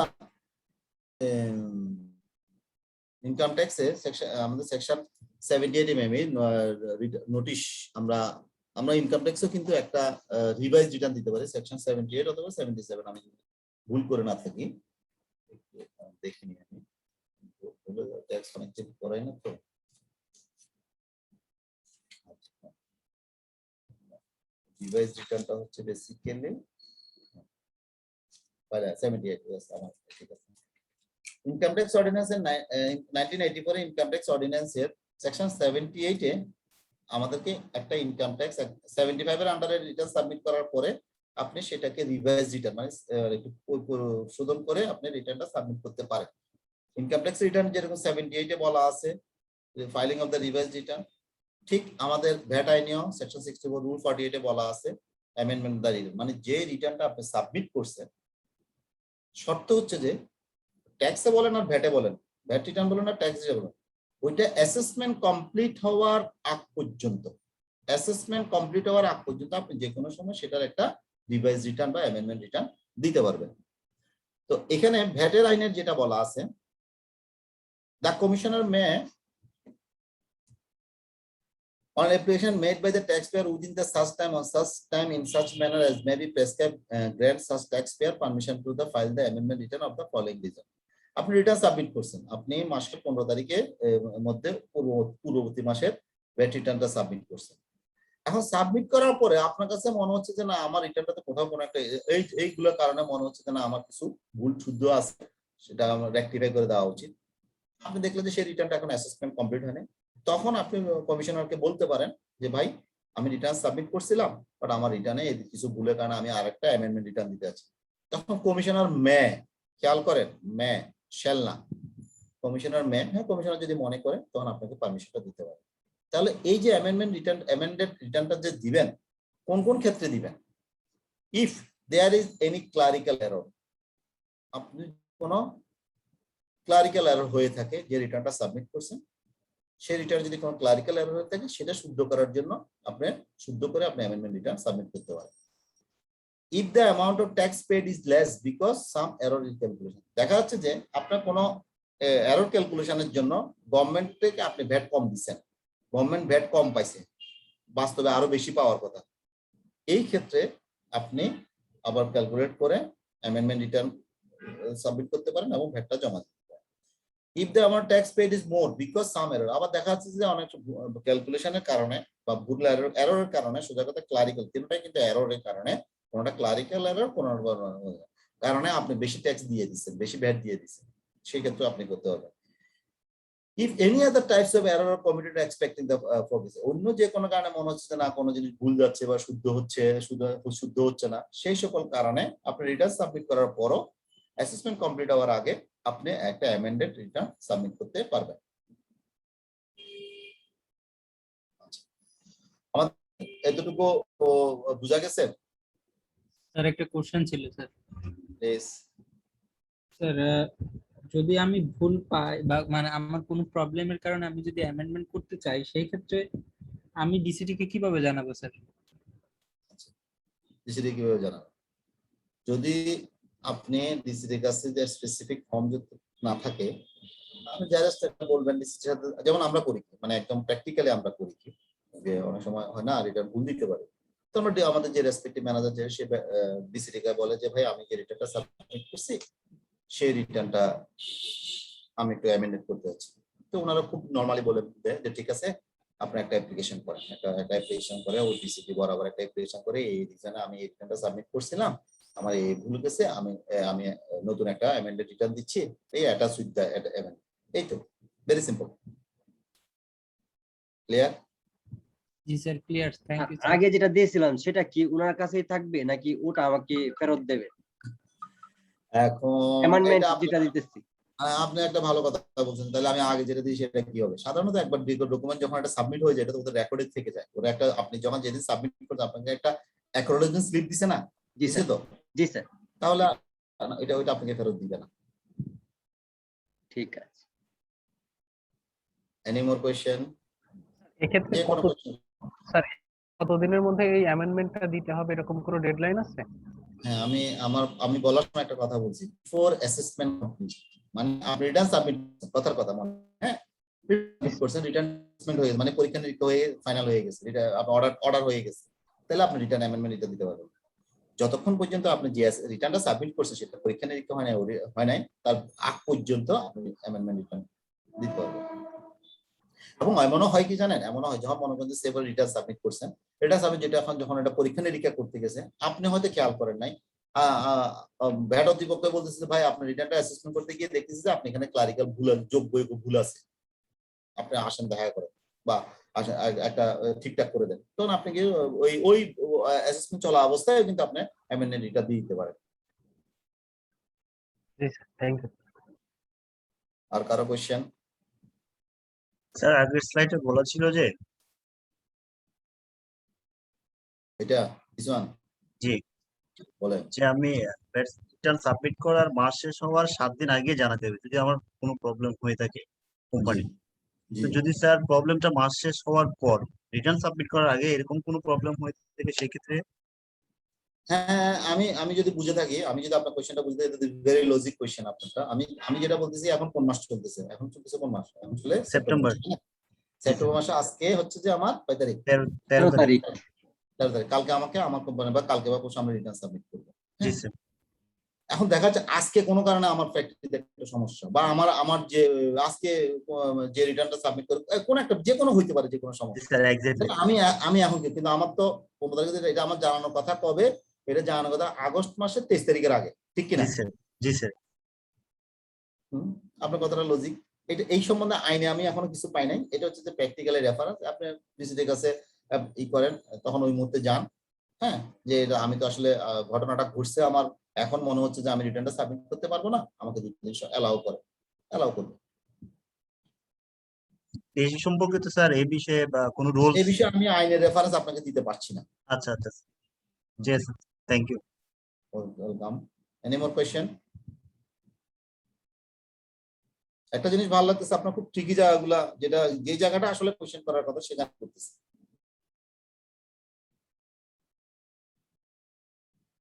ইনকাম ট্যাক্সে আমাদের সেকশন 78 এমএম নোটিশ, আমরা ইনকাম ট্যাক্সও কিন্তু একটা রিভাইজ রিটার্ন দিতে পারি, সেকশন 78 অথবা 77, আমি ভুল করে না থাকি, দেখিনি আমি, ট্যাক্স অনেক চেক করাই না তো। রিভাইজ রিটার্নটা হচ্ছে বেসিক্যালি 78, আমার ঠিক আছে। ইনকাম ট্যাক্স অর্ডিন্যান্সের 1984 ইনকাম ট্যাক্স অর্ডিন্যান্সের সেকশন 78 এ আমাদেরকে একটা ইনকাম ট্যাক্স 75 এর আন্ডারে রিটার্ন সাবমিট করার পরে আপনি সেটাকে রিভাইজ রিটার্ন মানে একটু শোধন করে আপনি রিটার্নটা সাবমিট করতে পারেন। ইনকাম ট্যাক্স রিটার্ন যেরকম 78 এ বলা আছে filing of the revise return, ঠিক আমাদের ভ্যাট আইনেও সেকশন 64 রুল 48 এ বলা আছে অ্যামেন্ডমেন্ট দ্য রিটার্ন, মানে যে রিটার্নটা আপনি সাবমিট করছেন, শর্ত হচ্ছে যে ট্যাক্সে বলেন আর ভ্যাটে বলেন, ভ্যাট রিটার্ন বলেন আর ট্যাক্স বলেন, ওইটা অ্যাসেসমেন্ট কমপ্লিট হওয়ার আগ পর্যন্ত আপনি যে কোনো সময় সেটার একটা রিভাইজ রিটার্ন বা অ্যামেন্ডমেন্ট রিটার্ন দিতে পারবেন। তো এখানে ভ্যাটের আইনের যেটা বলা আছে, the commissioner May On application made by the taxpayer within the such time on such time in such manner as may be prescribed, grant such taxpayer permission to the file the amendment return of the following reason. আপনি রিটার্ন সাবমিট করছেন, আপনি মাসের 15 তারিখে মধ্যে পূর্ববর্তী মাসের ভ্যাট রিটার্নটা সাবমিট করছেন। এখন সাবমিট করার পরে আপনার কাছে মনে হচ্ছে যে না আমার রিটার্নটাতে কোথাও কোনো একটা এইগুলোর কারণে মনে হচ্ছে যে না আমার কিছু ভুল শুদ্ধ আছে, সেটা আমার রেকটিফাই করে দেওয়া উচিত। আপনি দেখলেন যে সেই রিটার্নটা এখন অ্যাসেসমেন্ট কমপ্লিট হয়নি, তখন আপনি কমিশনারকে বলতে পারেন যে ভাই আমি রিটার্ন সাবমিট করছিলাম, বাট আমার রিটার্নে কিছু ভুলের কারণে আমি আরেকটা অ্যামেন্ডমেন্ট রিটার্ন দিতে আছি। তখন কমিশনার খেয়াল করেন শ্যাল না, কমিশনার হ্যাঁ কমিশনার যদি মনে করে তখন আপনাকে পারমিশনটা দিতে পারে। তাহলে এই যে অ্যামেন্ডেড রিটার্নটা যে দিবেন, কোন কোন ক্ষেত্রে দিবেন? If there is any clerical error, আপনি কোনো ক্লারিক্যাল এরর হয়ে থাকে যে রিটার্নটা সাবমিট করছেন, সেই রিটার্ন যদি কোনো ক্লারিক্যাল এরর হয়ে থাকে সেটা শুদ্ধ করার জন্য আপনি শুদ্ধ করে আপনি অ্যামেন্ডমেন্ট রিটার্ন সাবমিট করতে পারেন। If the amount of tax paid is less because some error in calculation, দেখা যাচ্ছে যে আপনার কোনো এরর ক্যালকুলেশনের জন্য গভর্নমেন্ট থেকে আপনি ভ্যাট কম দিচ্ছেন, গভর্নমেন্ট ভ্যাট কম পাইছে, বাস্তবে আরো বেশি পাওয়ার কথা। এই ক্ষেত্রে আপনি আবার ক্যালকুলেট করে অ্যামেন্ডমেন্ট রিটার্ন সাবমিট করতে পারেন এবং ভ্যাটটা জমা দিতে পারেন। If the amount tax paid is more because some error, আবার দেখা যাচ্ছে যে অনেক ক্যালকুলেশনের কারণে বা ভুল এররের কারণে, সোজা কথা ক্লারিক্যাল, তিনটাই কিন্তু এররের কারণে, কোনটা ক্লারিক্যাল এরর, কোনটা কারণে আপনি বেশি ট্যাক্স দিয়ে দিচ্ছেন, বেশি ভ্যাট দিয়ে দিচ্ছেন, সেই ক্ষেত্রে আপনি করতে পারবেন। If any other types of error are committed expecting the forgiveness, অন্য যে কোনো কারণে মনে হচ্ছে যে না কোনো জিনিস ভুল যাচ্ছে বা শুদ্ধ হচ্ছে না, সেই সকল কারণে আপনি রিটার্ন সাবমিট করার পরও অ্যাসেসমেন্ট কমপ্লিট হওয়ার আগে আপনি একটা অ্যামেন্ডেড রিটার্ন সাবমিট করতে পারবেন। আমাদের এতটুকু বুঝা গেছে? স্যার একটা কোশ্চেন ছিল স্যার। প্লিজ স্যার যদি আমি ভুল পাই বা মানে আমার কোনো প্রবলেমের কারণে আমি যদি অ্যামেন্ডমেন্ট করতে চাই, সেই ক্ষেত্রে আমি ডিসিটি কে কিভাবে জানাবো স্যার? ডিসিটি কিভাবে জানাবেন? যদি আপনি ডিসিটির কাছে যে স্পেসিফিক ফর্ম যদি না থাকে, আপনি জাস্ট একটা বলবেন ডিসিটির সাথে, যেমন আমরা করি মানে একদম প্র্যাকটিক্যালি আমরা করি কি যে অনেক সময় হয় না রিটার্ন ভুল দিতে পারে, তো আমরা আমাদের যে রেসপেক্টিভ ম্যানেজার যে সে ডিসিটি কে বলে যে ভাই আমি যে রিটার্নটা সাবমিট করছি সেই রিটার্নটা আমি একটু অ্যামেন্ডেড করতে যাচ্ছি, তো ওনারা খুব নরমালি বলে দেয় যে ঠিক আছে আপনি একটা অ্যাপ্লিকেশন করেন, একটা অ্যাপ্লিকেশন করে ওই ডিসিটি বরাবর একটা অ্যাপ্লিকেশন করে এই রিজনে আমি এই রিটার্নটা সাবমিট করছিলাম, আমার এই ভুল গেছে, আমি নতুন একটা অ্যামেন্ডেড রিটার্ন দিচ্ছি, এই অ্যাটাচ উইথ দ্য অ্যামেন্ড। এই তো ভেরি সিম্পল। ক্লিয়ার? জি স্যার ক্লিয়ার, থ্যাংক ইউ। আগে যেটা দিয়েছিলাম সেটা কি ওনার কাছেই থাকবে নাকি ওটা আমাকে ফেরত দেবে? এখন অ্যামেন্ডমেন্ট এটা যেটা দিতেছি, আপনি একটা ভালো কথা বলছেন, তাহলে আমি আগে যেটা দিই সেটা কি হবে? সাধারণত একবার ডকুমেন্ট যখন একটা সাবমিট হয়ে যায় এটা তো ওদের রেকর্ডে থেকে যায়, ওরা একটা আপনি যখন যেদিন সাবমিট করতে আপনাকে একটা অ্যাকনোলেজমেন্ট স্লিপ দিছে না? জি দিছে তো? জি স্যার। তাহলে ওইটা আপনাকে ফেরত দিবে না। ঠিক আছে। Any more question? এক্ষেত্রে স্যার কতদিনের মধ্যে এই অ্যামেন্ডমেন্টটা দিতে হবে এরকম কোনো ডেডলাইন আছে? হ্যাঁ, আমি বলার সময় একটা কথা বলছি, ফর অ্যাসেসমেন্ট মানে আপনি রিটার্ন সাবমিট কথার কথা মনে, হ্যাঁ রিটার্ন হয়ে গেছে মানে পরীক্ষা নিরীক্ষা হয়ে ফাইনাল হয়ে গেছে, এটা আপনার অর্ডার হয়ে গেছে, তাহলে আপনি রিটার্ন অ্যামেন্ডমেন্ট এটা দিতে পারবেন। যতক্ষণ পর্যন্ত আপনি যে রিটার্নটা সাবমিট করছেন সেটা পরীক্ষা নিরীক্ষা হয় নাই তার আগ পর্যন্ত আপনি অ্যামেন্ডমেন্ট রিটার্ন দিতে পারবেন। এবং এমনও হয় কি জানেন, এমনও হয় যখন মনে করেন যে সেভার রিটার্ন সাবমিট করছেন, রিটার্ন সাবমিট যেটা এখন যখন এটা পরীক্ষা নিরীক্ষা করতে গেছে আপনি হয়তো খেয়াল করেন নাই, ভ্যাট কর্তৃপক্ষ বলতেছে ভাই আপনার রিটার্নটা অ্যাসেসমেন্ট করতে গিয়ে দেখতেছি যে আপনি এখানে ক্লারিক্যাল ভুল যোগ্য ভুল আছে, আপনি আসেন দেখা করেন বা একটা ঠিকঠাক করে দেন, তখন আপনি কি ওই অ্যাসেসমেন্ট চলা অবস্থায় কিন্তু আপনি অ্যামেন্ডমেন্ট রিটার্ন দিয়ে দিতে পারেন। জি স্যার, থ্যাংক ইউ। আর কারো কোশ্চেন? স্যার আগের স্লাইডে বলা ছিল যে এটা ইসমান জি বলেন যে আমি রিটার্ন সাবমিট করার মাস শেষ হওয়ার 7 দিন আগে জানাতে হবে যদি আমার কোনো প্রবলেম হয়ে থাকে কোম্পানি। তো যদি স্যার প্রবলেমটা মাস শেষ হওয়ার পর রিটার্ন সাবমিট করার আগে এরকম কোনো প্রবলেম হয়ে থাকে সেক্ষেত্রে? হ্যাঁ, আমি যদি বুঝে থাকি, আমি যদি আপনার কোশ্চেনটা বুঝতে থাকি, ভেরি লজিক কোশ্চেন আপনারটা। আমি যেটা বলতেছি এখন কোন মাস চলতেছে? এখন চলতেছে কোন মাস? এখন চলে সেপ্টেম্বর। সেপ্টেম্বর মাসে আজকে হচ্ছে যে আমার কয় তারিখ? 13 তারিখ। 13 তারিখ। কালকে আমাকে আমার কোম্পানি বা কালকে বা পরশু আমরা রিটার্ন সাবমিট করবো। জি স্যার। এখন দেখা যাচ্ছে আজকে কোনো কারণে আমার ফ্যাক্টরিতে একটা সমস্যা বা আমার যে আজকে যে রিটার্নটা সাবমিট করব কোন একটা যে কোনো হইতে পারে, যে কোনো জি সমস্যা। Sir, exactly. সেটা আমি এখন কিন্তু আমার তো 15 তারিখে এটা আমার জানানোর কথা কবে? এটা জানানোর কথা আগস্ট মাসের 23 তারিখের আগে, ঠিক কিনা? জি স্যার। জি স্যার। আপনার কথাটা লজিক। এটা এই সম্বন্ধে আইনে আমি এখনো কিছু পাই নাই। এটা হচ্ছে যে প্র্যাকটিক্যালি রেফারেন্স, আপনি ডিসির কাছে ই করেন, তখন ওই মুহূর্তে যান, হ্যাঁ, যে এটা আমি তো আসলে ঘটনাটা ঘটছে আমার, এখন মনে হচ্ছে যে আমি রিটার্নটা সাবমিট করতে পারবো না, আমাকে অ্যালাউ করবে। এই সম্পর্কে তো স্যার এই বিষয়ে বা কোনো রুলস? এই বিষয়ে আমি আইনের রেফারেন্স আপনাকে দিতে পারছি না। আচ্ছা আচ্ছা, জি sir, thank you. Welcome. Any more question? একটা জিনিস ভালো লাগতেছে, আপনার খুব ট্রিকি জায়গাগুলা, যেটা যে জায়গাটা আসলে কোয়েশ্চেন করার কথা সেখানে করতেছে।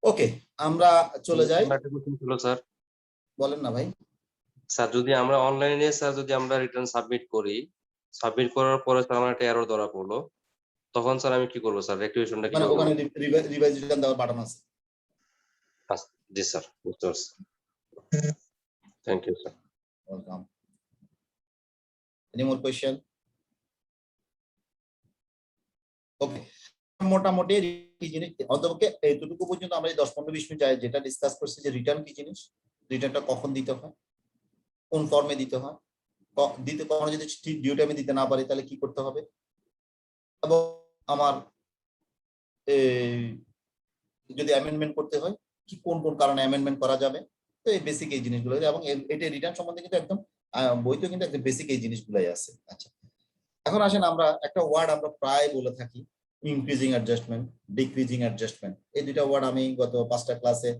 ওকে, আমরা চলে যাই। একটা কোশ্চেন ছিল স্যার। বলেন না ভাই। স্যার যদি আমরা অনলাইনে স্যার যদি আমরা রিটার্ন সাবমিট করি, সাবমিট করার পরে স্যার আমার একটা এরর ধরা পড়লো, তখন স্যার আমি কি করবো স্যার? রেক্টিফিকেশনটা কি মানে করবো? ওখানে রিভাইজ রিটার্ন দেওয়ার বাটন আছে। জি স্যার, বুঝতে পারছি। Thank you sir. Welcome. Any more question? Okay, মোটামুটি কি জিনিস অন্তপক্ষে এইটুকু পর্যন্ত আমরা 10-15-20 মিনিট যেটা ডিসকাস করছি, যে রিটার্ন কি জিনিস, রিটার্নটা কখন দিতে হয়, কোন ফর্মে দিতে হয়, কখনো যদি ঠিক ডিউ টাইমে দিতে না পারি তাহলে কি করতে হবে, এবং আমার যদি অ্যামেন্ডমেন্ট করতে হয় কি কোন কোন কারণে অ্যামেন্ডমেন্ট করা যাবে। তো এই বেসিক এই জিনিসগুলো, এবং এটা রিটার্ন সম্বন্ধে কিন্তু একদম বইতে কিন্তু একদম বেসিক এই জিনিসগুলাই আছে। আচ্ছা, এখন আসেন আমরা একটা ওয়ার্ড আমরা প্রায় বলে থাকি, ইনক্রিজিং অ্যাডজাস্টমেন্ট, ডিক্রিজিং অ্যাডজাস্টমেন্ট। এই দুইটা ওয়ার্ড আমি গত 5টা ক্লাসে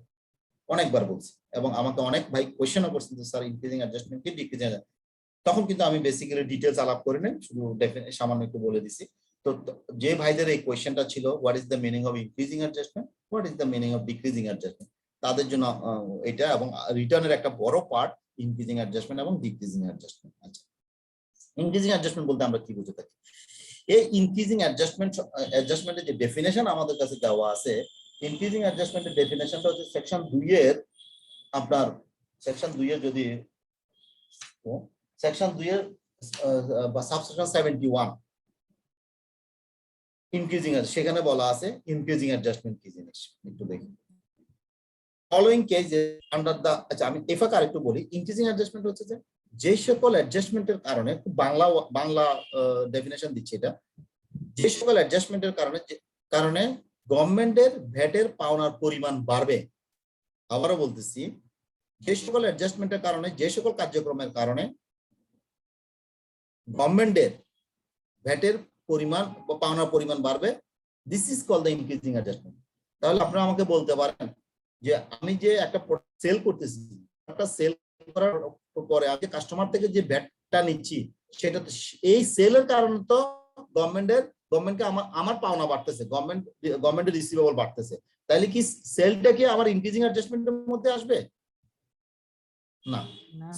অনেকবার বলছি, এবং আমাকে অনেক ভাই কোয়েশ্চেনও করছেন যে স্যার ইনক্রিজিং অ্যাডজাস্টমেন্ট কি ডিক্রিজিং, তখন কিন্তু আমি বেসিক্যালি ডিটেলস আলাপ করে নেই, শুধু সামান্য একটু বলে দিছি। তো যে ভাইদের এই কোয়েশ্চেনটা ছিল what is the meaning of increasing adjustment, what is the meaning of decreasing adjustment, তাদের জন্য এটা, এবং রিটার্নের একটা বড় পার্ট ইনক্রিজিং অ্যাডজাস্টমেন্ট এবং ডিক্রিজিং অ্যাডজাস্টমেন্ট। আচ্ছা, ইনক্রিজিং অ্যাডজাস্টমেন্ট বলতে আমরা কি বুঝে থাকি? এই ইনক্রিজিং অ্যাডজাস্টমেন্টের যে ডেফিনেশন আমাদের কাছে দেওয়া আছে, ইনক্রিজিং অ্যাডজাস্টমেন্টের ডেফিনেশনটা হচ্ছে সেকশন 2 এর, আপনার সেকশন 2 এর যদি সেকশন 2 এর বা সাবসেকশন 71 ইনক্রিজিং, সেখানে বলা আছে ইনক্রিজিং অ্যাডজাস্টমেন্ট কি জিনিস, একটু দেখি। ফলোইং কেস আন্ডার দা, আচ্ছা আমি এফাক আর একটু বলি। ইনক্রিজিং অ্যাডজাস্টমেন্ট হচ্ছে যে সকল অ্যাডজাস্টমেন্টের কারণে, খুব বাংলা ডেফিনেশন দিচ্ছে এটা, যে সকল অ্যাডজাস্টমেন্টের কারণে গভর্নমেন্টের ভ্যাটের পাওনার পরিমাণ বাড়বে। আবারও বলতেছি, যে সকল অ্যাডজাস্টমেন্টের কারণে, যে সকল কার্যক্রমের কারণে গভর্নমেন্টের ভ্যাটের পরিমাণ বা পাওনার পরিমাণ বাড়বে, this is call the increasing adjustment. তাহলে আপনারা আমাকে বলতে পারেন যে আমি যে একটা সেল করতেছি, একটা সেল করার পরে আমি কাস্টমার থেকে যে ভ্যাটটা নিচ্ছি, সেটা তো এই সেলের কারণে তো গভর্নমেন্টকে আমার পাওনা বাড়তেছে, গভর্নমেন্টের রিসিভেবল বাড়তেছে। তাহলে কি সেলটা কি আমার ইনক্রিজিং অ্যাডজাস্টমেন্টের মধ্যে আসবে? না,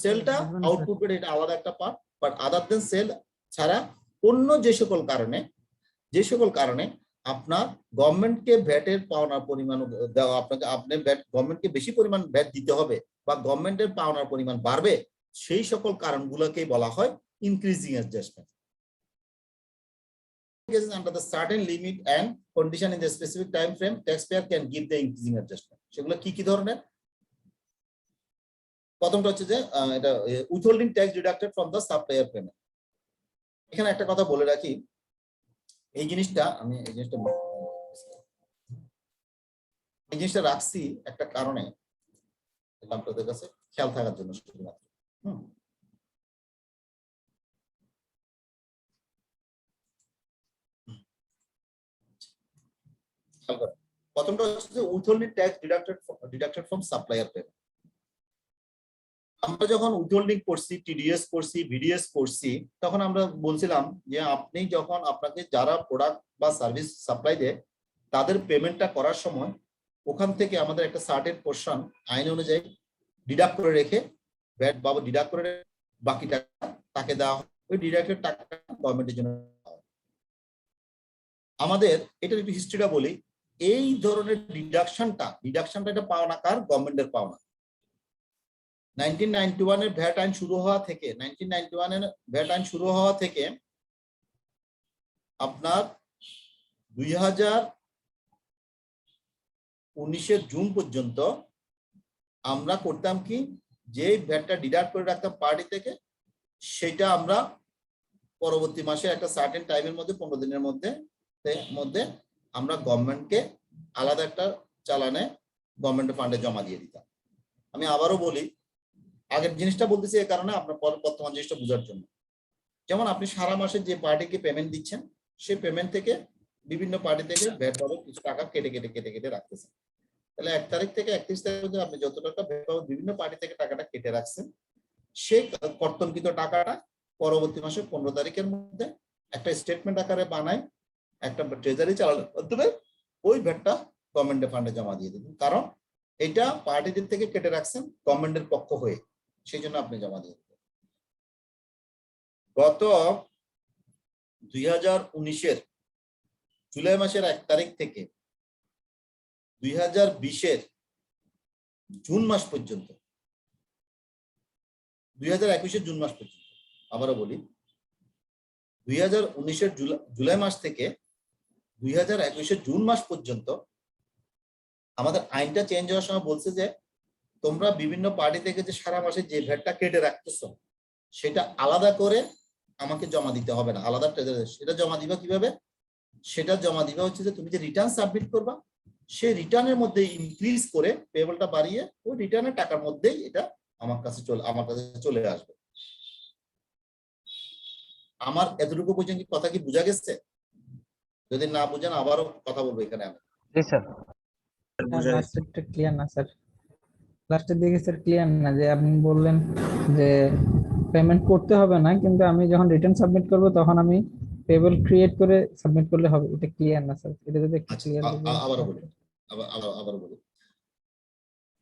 সেলটা আউটপুট এটা আলাদা একটা part, but other then sale ছাড়া অন্য যে সকল কারণে আপনার গভর্নমেন্টকে ভ্যাটের পাওনার পরিমাণ দেওয়া, আপনি গভর্নমেন্টকে বেশি পরিমাণ ভ্যাট দিতে হবে বা গভর্নমেন্টের পাওনার পরিমাণ বাড়বে, সেই সকল কারণগুলোকেই বলা হয় increasing adjustment. Under the certain limit and condition in the specific time frame, taxpayer can give the increasing adjustment. সেগুলো কি ধরনের? প্রথমটা হচ্ছে যে এটা withholding tax deducted from the supplier payment। এখানে একটা কথা বলে রাখি, এই জিনিসটা রাখছি একটা কারণে, আপনাদের কাছে খেয়াল থাকার জন্য শুধুমাত্র। প্রথমটা হচ্ছে যে withholding tax deducted from supplier payment। আমরা যখন উইথহোল্ডিং করছি, টিডিএস করছি, ভিডিএস করছি, তখন আমরা বলছিলাম যে আপনি যখন আপনাকে যারা প্রোডাক্ট বা সার্ভিস সাপ্লাই দেয় তাদের পেমেন্টটা করার সময় ওখান থেকে আমাদের একটা সার্টেন পোরশন আইন অনুযায়ী ডিডাক্ট করে রেখে, ভ্যাট বাবদ ডিডাক্ট করে বাকি টাকা তাকে দেওয়া হয়, ওই ডিডাক্টেড টাকা গভর্নমেন্টের জন্য। আমাদের এটার একটু হিস্ট্রিটা বলি। এই ধরনের ডিডাকশনটা এটা পাওনা কার? গভর্নমেন্টের পাওনা। 1991 এর ভ্যাট আইন শুরু হওয়া থেকে 1991 এর ভ্যাট আইন শুরু হওয়া থেকে আপনার 2019 জুন পর্যন্ত আমরা করতাম কি, যে ভ্যাটটা ডিডাক্ট করে রাখতাম পার্টি থেকে, সেটা আমরা পরবর্তী মাসে একটা সার্টেন টাইমের মধ্যে 15 দিনের মধ্যে আমরা গভর্নমেন্টকে আলাদা একটা চালানে গভর্নমেন্টের ফান্ডে জমা দিয়ে দিতাম। আমি আবারও বলি, আগের জিনিসটা বলতেছি এই কারণে আপনার বর্তমান জিনিসটা বোঝার জন্য। যেমন আপনি সারা মাসে যে পার্টিকে পেমেন্ট দিচ্ছেন, সেই পেমেন্ট থেকে বিভিন্ন পার্টি থেকে ভ্যাট পাবে কিছু টাকা কেটে রাখতেছেন। তাহলে 1 তারিখ থেকে 31 তারিখ পর্যন্ত আপনি যত টাকা ভ্যাট পাবেন বিভিন্ন পার্টি থেকে টাকাটা কেটে রাখছেন, সেই কর্তনকৃত টাকাটা পরবর্তী মাসে 15 তারিখের মধ্যে একটা স্টেটমেন্ট আকারে বানায় একটা ট্রেজারি চালানোর মাধ্যমে ওই ভ্যাটটা গভর্নমেন্টের ফান্ডে জমা দিয়ে দিবেন। কারণ এটা পার্টিদের থেকে কেটে রাখছেন গভর্নমেন্টের পক্ষ হয়ে, সেই জন্য আপনি জমা দিয়ে দিবেন। গত 2019 জুলাই মাসের 1 তারিখ থেকে 2020 জুন মাস পর্যন্ত, 2021 জুন মাস পর্যন্ত, আবারও বলি 2019 জুলাই মাস থেকে 2021 জুন মাস পর্যন্ত আমাদের আইনটা চেঞ্জ হওয়ার সময় বলছে যে তোমরা বিভিন্ন পার্টি থেকে যে সারা মাসে যে ভ্যাটটা কেটে রাখতেছো সেটা আলাদা করে আমাকে জমা দিতে হবে না, আলাদা সেটা জমা দিবা কিভাবে? সেটা জমা দিবা হচ্ছে যে তুমি যে রিটার্ন সাবমিট করবা সেই রিটার্নের মধ্যে ইনক্রিজ করে পেয়েবলটা বাড়িয়ে ওই রিটার্নের টাকার মধ্যেই এটা আমার কাছে চলে আসবে। আমার এতটুকু পর্যন্ত কথা কি বোঝা গেছে? যদি না বুঝেন আবারও কথা বলবো এখানে আমি। জি স্যার। লাস্টেরটা ক্লিয়ার না স্যার, লাস্টের দিকে স্যার ক্লিয়ার না, যে আপনি বললেন যে পেমেন্ট করতে হবে না, কিন্তু আমি যখন রিটার্ন সাবমিট করব তখন আমি পেবল ক্রিয়েট করে সাবমিট করলে হবে, এটা ক্লিয়ার না স্যার, এটা যদি একটু ক্লিয়ার আবারও বলি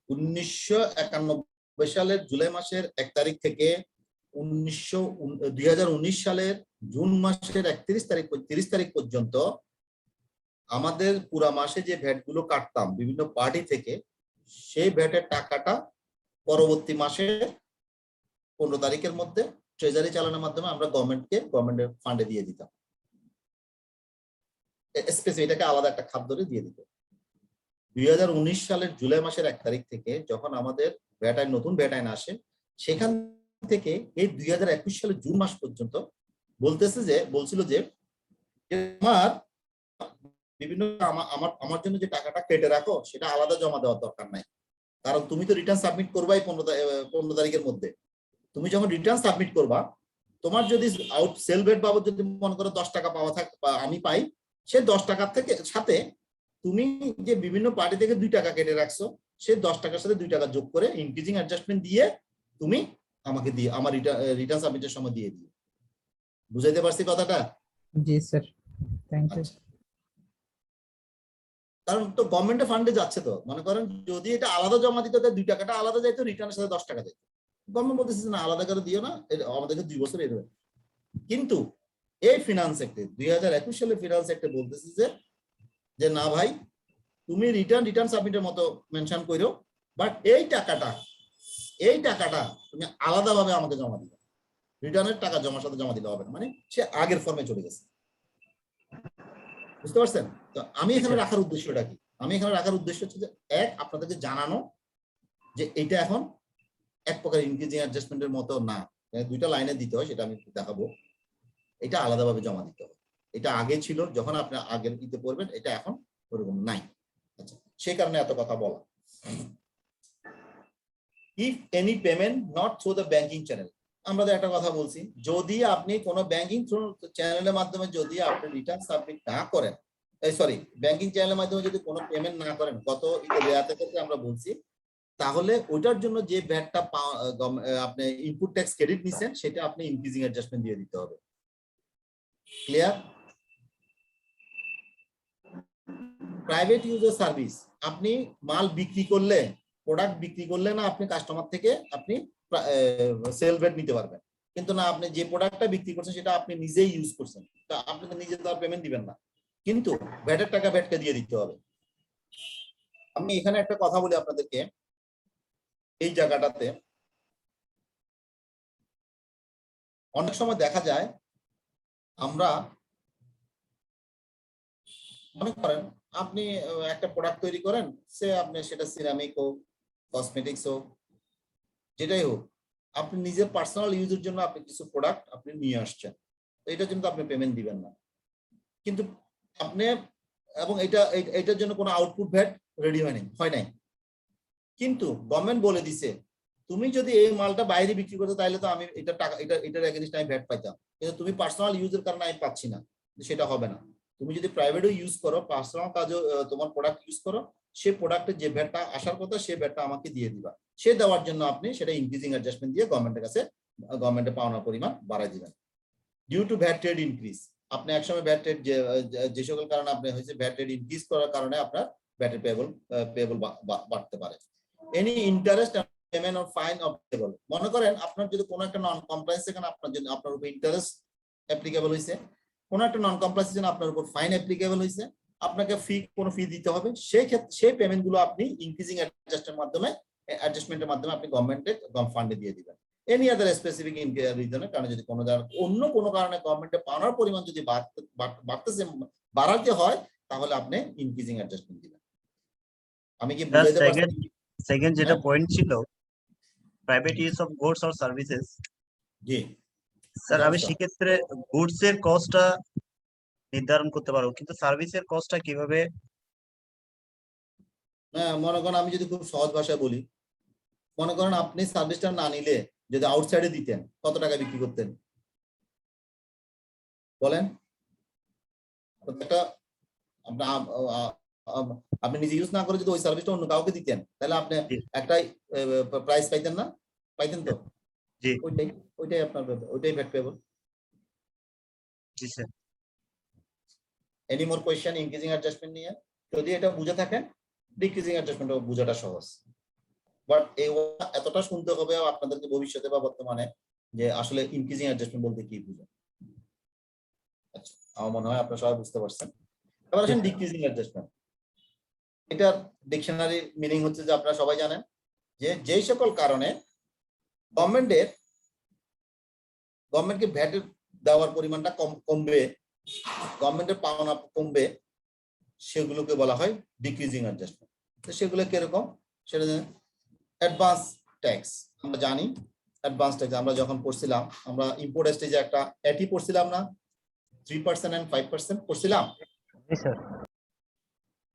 1991 সালের জুলাই মাসের 1 তারিখ থেকে 2019 সালের জুন মাসের 31 তারিখ পর্যন্ত আমাদের পুরা মাসে যে ভ্যাট গুলো কাটতাম বিভিন্ন পার্টি থেকে, সেই ভ্যাটের টাকাটা পরবর্তী মাসে 15 তারিখের মধ্যে ট্রেজারি চালানোর মাধ্যমে আমরা গভর্নমেন্টের ফান্ডে দিয়ে দিতাম। এটাকে আলাদা একটা খাত ধরে দিয়ে দিত। 2019 সালের জুলাই মাসের 1 তারিখ থেকে যখন আমাদের নতুন ভ্যাট আইন আসে, সেখান থেকে এই 2021 সালের জুন মাস পর্যন্ত বলছিল যে আমার বিভিন্ন আমার জন্য যে টাকাটা কেটে রাখো সেটা আলাদা জমা দেওয়ার দরকার নাই, কারণ তুমি তো রিটার্ন সাবমিট করবাই 15 তারিখের মধ্যে। তুমি যখন রিটার্ন সাবমিট করবা, তোমার যদি আউট সেল ভ্যাট বাবদ যদি মনে করো 10 টাকা পাওয়া থাকে বা আমি পাই, সে 10 টাকার থেকে সাথে তুমি যে বিভিন্ন পার্টি থেকে 2 টাকা কেটে রাখছো, সেই 10 টাকার সাথে 2 টাকা যোগ করে ইনক্রিজিং অ্যাডজাস্টমেন্ট দিয়ে তুমি আমাকে দিয়ে আমার রিটার্ন সাবমিটের সময় দিয়ে দিও। বুঝাইতে পারছি কথাটা? জি স্যার, থ্যাংক ইউ। কারণ তো গভর্নমেন্টের ফান্ডে যাচ্ছে, তো মনে করেন যদি এটা আলাদা জমা দিতে, 2 টাকাটা আলাদা যাইতো, রিটার্নের সাথে 10 টাকা যাইতো। গভর্নমেন্ট বলতেছে না আলাদা করে দিও না, আমাদেরকে 2 বছর এর। কিন্তু এই ফিনান্স অ্যাক্টে 2021 সালের ফিনান্স অ্যাক্টে বলতেছে যে না ভাই, তুমি রিটার্ন সাবমিটের মতো মেনশন করো, বাট এই টাকাটা তুমি আলাদাভাবে আমাকে জমা দিবে, রিটার্নের টাকা জমার সাথে জমা দিতে হবে না, মানে সে আগের ফর্মে চলে গেছে। বুঝতে পারছেন? তো আমি এখানে রাখার উদ্দেশ্যটা কি? আমি এখানে রাখার উদ্দেশ্য হচ্ছে যে আপনাদেরকে জানানো যে এটা এখন এক প্রকার ইনক্রিজিং অ্যাডজাস্টমেন্টের মতো না, 2টা লাইনে দিতে হয়, সেটা আমি দেখাবো। এটা আলাদাভাবে জমা দিতে হবে। এটা আগে ছিল, যখন আপনি আগের দিতে পড়বেন, এটা এখন ওরকম নাই। আচ্ছা, সেই কারণে এত কথা বলা। If any payment not through the banking channel, আমরা একটা কথা বলছি, যদি আপনি কোনো ব্যাংকিং চ্যানেলের মাধ্যমে যদি আপনি রিটার্ন সাবমিট না করেন, ব্যাংকিং চ্যানেলের মাধ্যমে যদি কোনো পেমেন্ট না করেন, গত রেয়াতের ক্ষেত্রে আমরা বলছি, তাহলে ওইটার জন্য যে ভ্যাটটা আপনি ইনপুট ট্যাক্স ক্রেডিট নিছেন, সেটা আপনি ইনক্রিজিং অ্যাডজাস্টমেন্ট দিয়ে দিতে হবে। ক্লিয়ার? প্রাইভেট ইউজার সার্ভিস, আপনি মাল বিক্রি করলে, প্রোডাক্ট বিক্রি করলে না, আপনি কাস্টমার থেকে আপনি সেল ভ্যাট নিতে পারবেন। কিন্তু না, আপনি যে প্রোডাক্টটা বিক্রি করছেন সেটা আপনি নিজেই ইউজ করছেন, তা আপনি তো নিজে তো আর পেমেন্ট দিবেন না, কিন্তু ভ্যাটের টাকা ভ্যাটকে দিয়ে দিতে হবে। আমি এখানে একটা কথা বলি আপনাদেরকে, এই জায়গাটাতে অনেক সময় দেখা যায় আমরা মনে করেন আপনি একটা প্রোডাক্ট তৈরি করেন, সে আপনি সেটা সিরামিক হোক, কসমেটিক্স হোক, যেটাই হোক, আপনি নিজের পার্সোনাল ইউজের জন্য আপনি কিছু প্রোডাক্ট আপনি নিয়ে আসছেন, তো এটার জন্য তো আপনি পেমেন্ট দিবেন না, কিন্তু আপনি এবং এটার জন্য কোনো আউটপুট ভ্যাট রেডি হয় নাই, কিন্তু গভর্নমেন্ট বলে দিছে তুমি যদি এই মালটা বাইরে বিক্রি করতে তাহলে তো আমি এটা টাকা এটার এগেইনস্ট আমি ভ্যাট পাইতাম, কিন্তু তুমি পার্সোনাল ইউজের কারণে আমি পাচ্ছি না, সেটা হবে না। তুমি যদি প্রাইভেটও ইউজ করো, পার্সোনাল কাজও তোমার প্রোডাক্ট ইউজ করো, সে প্রোডাক্টের যে ভ্যাটটা আসার কথা সে ভ্যাটটা আমাকে দিয়ে দিবা, সে দেওয়ার জন্য আপনি সেটা ইনক্রিজিং অ্যাডজাস্টমেন্ট দিয়ে গভর্নমেন্টের কাছে গভর্নমেন্টের পাওনার পরিমাণ বাড়াই দিবেন। Due to VAT rate increase, আপনি একসময় ভ্যাট রেট যে সকল কারণে আপনি হয়েছে ভ্যাট রেট ইনক্রিজ করার কারণে আপনার ভ্যাটের পেয়েবল বাড়তে পারে। Any interest payment of fine applicable, মনে করেন আপনার যদি কোনো একটা নন কমপ্লায়েন্স এখানে আপনার উপর ইন্টারেস্ট অ্যাপ্লিকেবল হয়েছে, কোনো একটা নন কমপ্লায়েন্সের জন্য আপনার উপর ফাইন অ্যাপ্লিকেবল হয়েছে, আপনাকে কোনো ফি দিতে হবে, সেই ক্ষেত্রে সেই পেমেন্ট গুলো আপনি ইনক্রিজিং অ্যাডজাস্টমেন্টের মাধ্যমে আপনি গভর্নমেন্টের ফান্ডে দিয়ে দিবেন। এনি আদার স্পেসিফিক রিজনের কারণে যদি অন্য কোনো কারণে গভর্নমেন্টের পাওনার পরিমাণ যদি বাড়াতে হয় তাহলে আপনি ইনক্রিজিং অ্যাডজাস্টমেন্ট দিবেন। আমি কি বুঝাইতে পারছি? সেকেন্ড যেটা পয়েন্ট ছিল private use of goods or services, G sir আমি সেক্ষেত্রে গুডস এর কস্টটা নির্ধারণ করতে পারবো, কিন্তু সার্ভিসের কস্টটা কিভাবে? হ্যাঁ, মনে করেন আমি যদি খুব সহজ ভাষায় বলি, মনে করেন আপনি সার্ভিসটা না নিলে যদি আউটসাইডে দিতেন কত টাকা বিক্রি করতেন বলেন? একটা আপনি নিজে ইউজ না করে যদি ওই সার্ভিসটা অন্য কাউকে দিতেন তাহলে আপনি একটাই প্রাইস পাইতেন না? পাইতেন তো? জি ওইটাই আপনার ওইটাই ভ্যাট পেয়েবল। জি sir. Any more question increasing adjustment নিয়ে? যদি এটা বুঝে থাকেন, ডিক্রিজিং অ্যাডজাস্টমেন্ট বোঝাটা সহজ, বাট এই এতটা শুনতে হবে আপনাদেরকে ভবিষ্যতে বা বর্তমানে যে আসলে ইনক্রিজিং অ্যাডজাস্টমেন্ট বলতে কি বুঝেন। আচ্ছা, আমার মনে হয় আপনারা সবাই বুঝতে পারছেন। এবার আসেন ডিক্রিজিং অ্যাডজাস্টমেন্ট। এটার ডিকশনারি মিনিং হচ্ছে যে আপনারা সবাই জানেন যে যেই সকল কারণে গভর্নমেন্টকে ভ্যাট দেওয়ার পরিমাণটা কমবে, গভর্নমেন্টের পাওনা কমবে, সেগুলোকে বলা হয় ডিক্রিজিং অ্যাডজাস্টমেন্ট। তো সেগুলো কিরকম সেটা অ্যাডভান্স ট্যাক্স। আমরা জানি অ্যাডভান্স ট্যাক্স আমরা যখন পড়ছিলাম, আমরা ইম্পোর্ট স্টেজে একটা এটি পড়ছিলাম না, 3% and 5% পড়ছিলাম।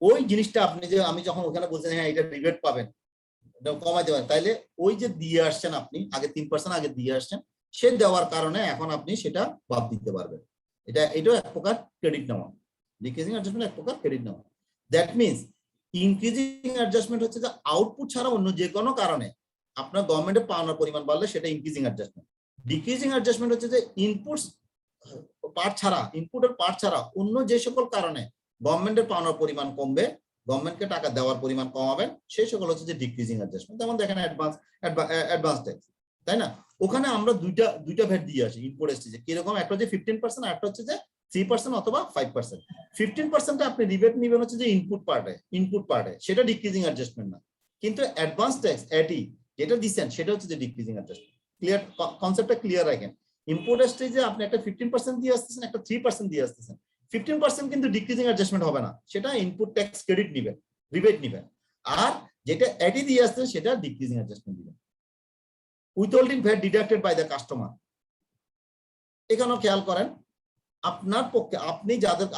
ওই জিনিসটা আমি যখন ওখানে বলছেন হ্যাঁ এটা রিবেট পাবেন, এটা কমাইতে পারেন, তাইলে ওই যে দিয়ে আসছেন আপনি আগে 3% আগে দিয়ে আসছেন, সে দেওয়ার কারণে এখন আপনি সেটা বাদ দিতে পারবেন। এটাও এক প্রকার ক্রেডিট নেওয়া। ডিক্রিজিং অ্যাডজাস্টমেন্ট এক প্রকার ক্রেডিট নেওয়া। দ্যাট মিনস ইনক্রিজিং অ্যাডজাস্টমেন্ট হচ্ছে যে আউটপুট ছাড়া অন্য যে কোনো কারণে আপনার গভর্নমেন্টের পাওনার পরিমাণ বাড়লে সেটা ইনক্রিজিং অ্যাডজাস্টমেন্ট। ডিক্রিজিং অ্যাডজাস্টমেন্ট হচ্ছে যে ইনপুটের পার্ট ছাড়া অন্য যে সকল কারণে গভর্নমেন্টের পাওনার পরিমাণ কমবে, গভর্নমেন্টকে টাকা দেওয়ার পরিমাণ কমাবেন, সেই সকল হচ্ছে যে ডিক্রিজিং অ্যাডজাস্টমেন্ট। যেমন দেখেন অ্যাডভান্স ট্যাক্স, তাই না? ওখানে আমরা দুইটা ভ্যাট দিয়ে আসি ইম্পোর্ট স্টেজে, কিরকম? একটা হচ্ছে 15% আর একটা হচ্ছে যে 3% অথবা 5%। 15% আপনি রিবেট নেবেন হচ্ছে যে ইনপুট পার্টে, সেটা ডিক্রিজিং অ্যাডজাস্টমেন্ট না। কিন্তু অ্যাডভান্স ট্যাক্স এটি যেটা দিচ্ছেন সেটা হচ্ছে যে ডিক্রিজিং অ্যাডজাস্টমেন্ট। ক্লিয়ার? কনসেপ্টটা ক্লিয়ার রাখেন। ইম্পোর্ট স্টেজে আপনি একটা 15% দিয়ে আসতেছেন, একটা 3% দিয়ে আসতেছেন। 15% কিন্তু ডিক্রিজিং অ্যাডজাস্টমেন্ট হবে না, সেটা ইনপুট ট্যাক্স ক্রেডিট নেবেন, রিবেট নেবেন। আর যেটা এটি দিয়ে আসছেন সেটা ডিক্রিজিং অ্যাডজাস্টমেন্ট দিবেন। Withholding VAT deducted by the customer. এখানেও খেয়াল করেন, আপনার পক্ষে আপনি যাদের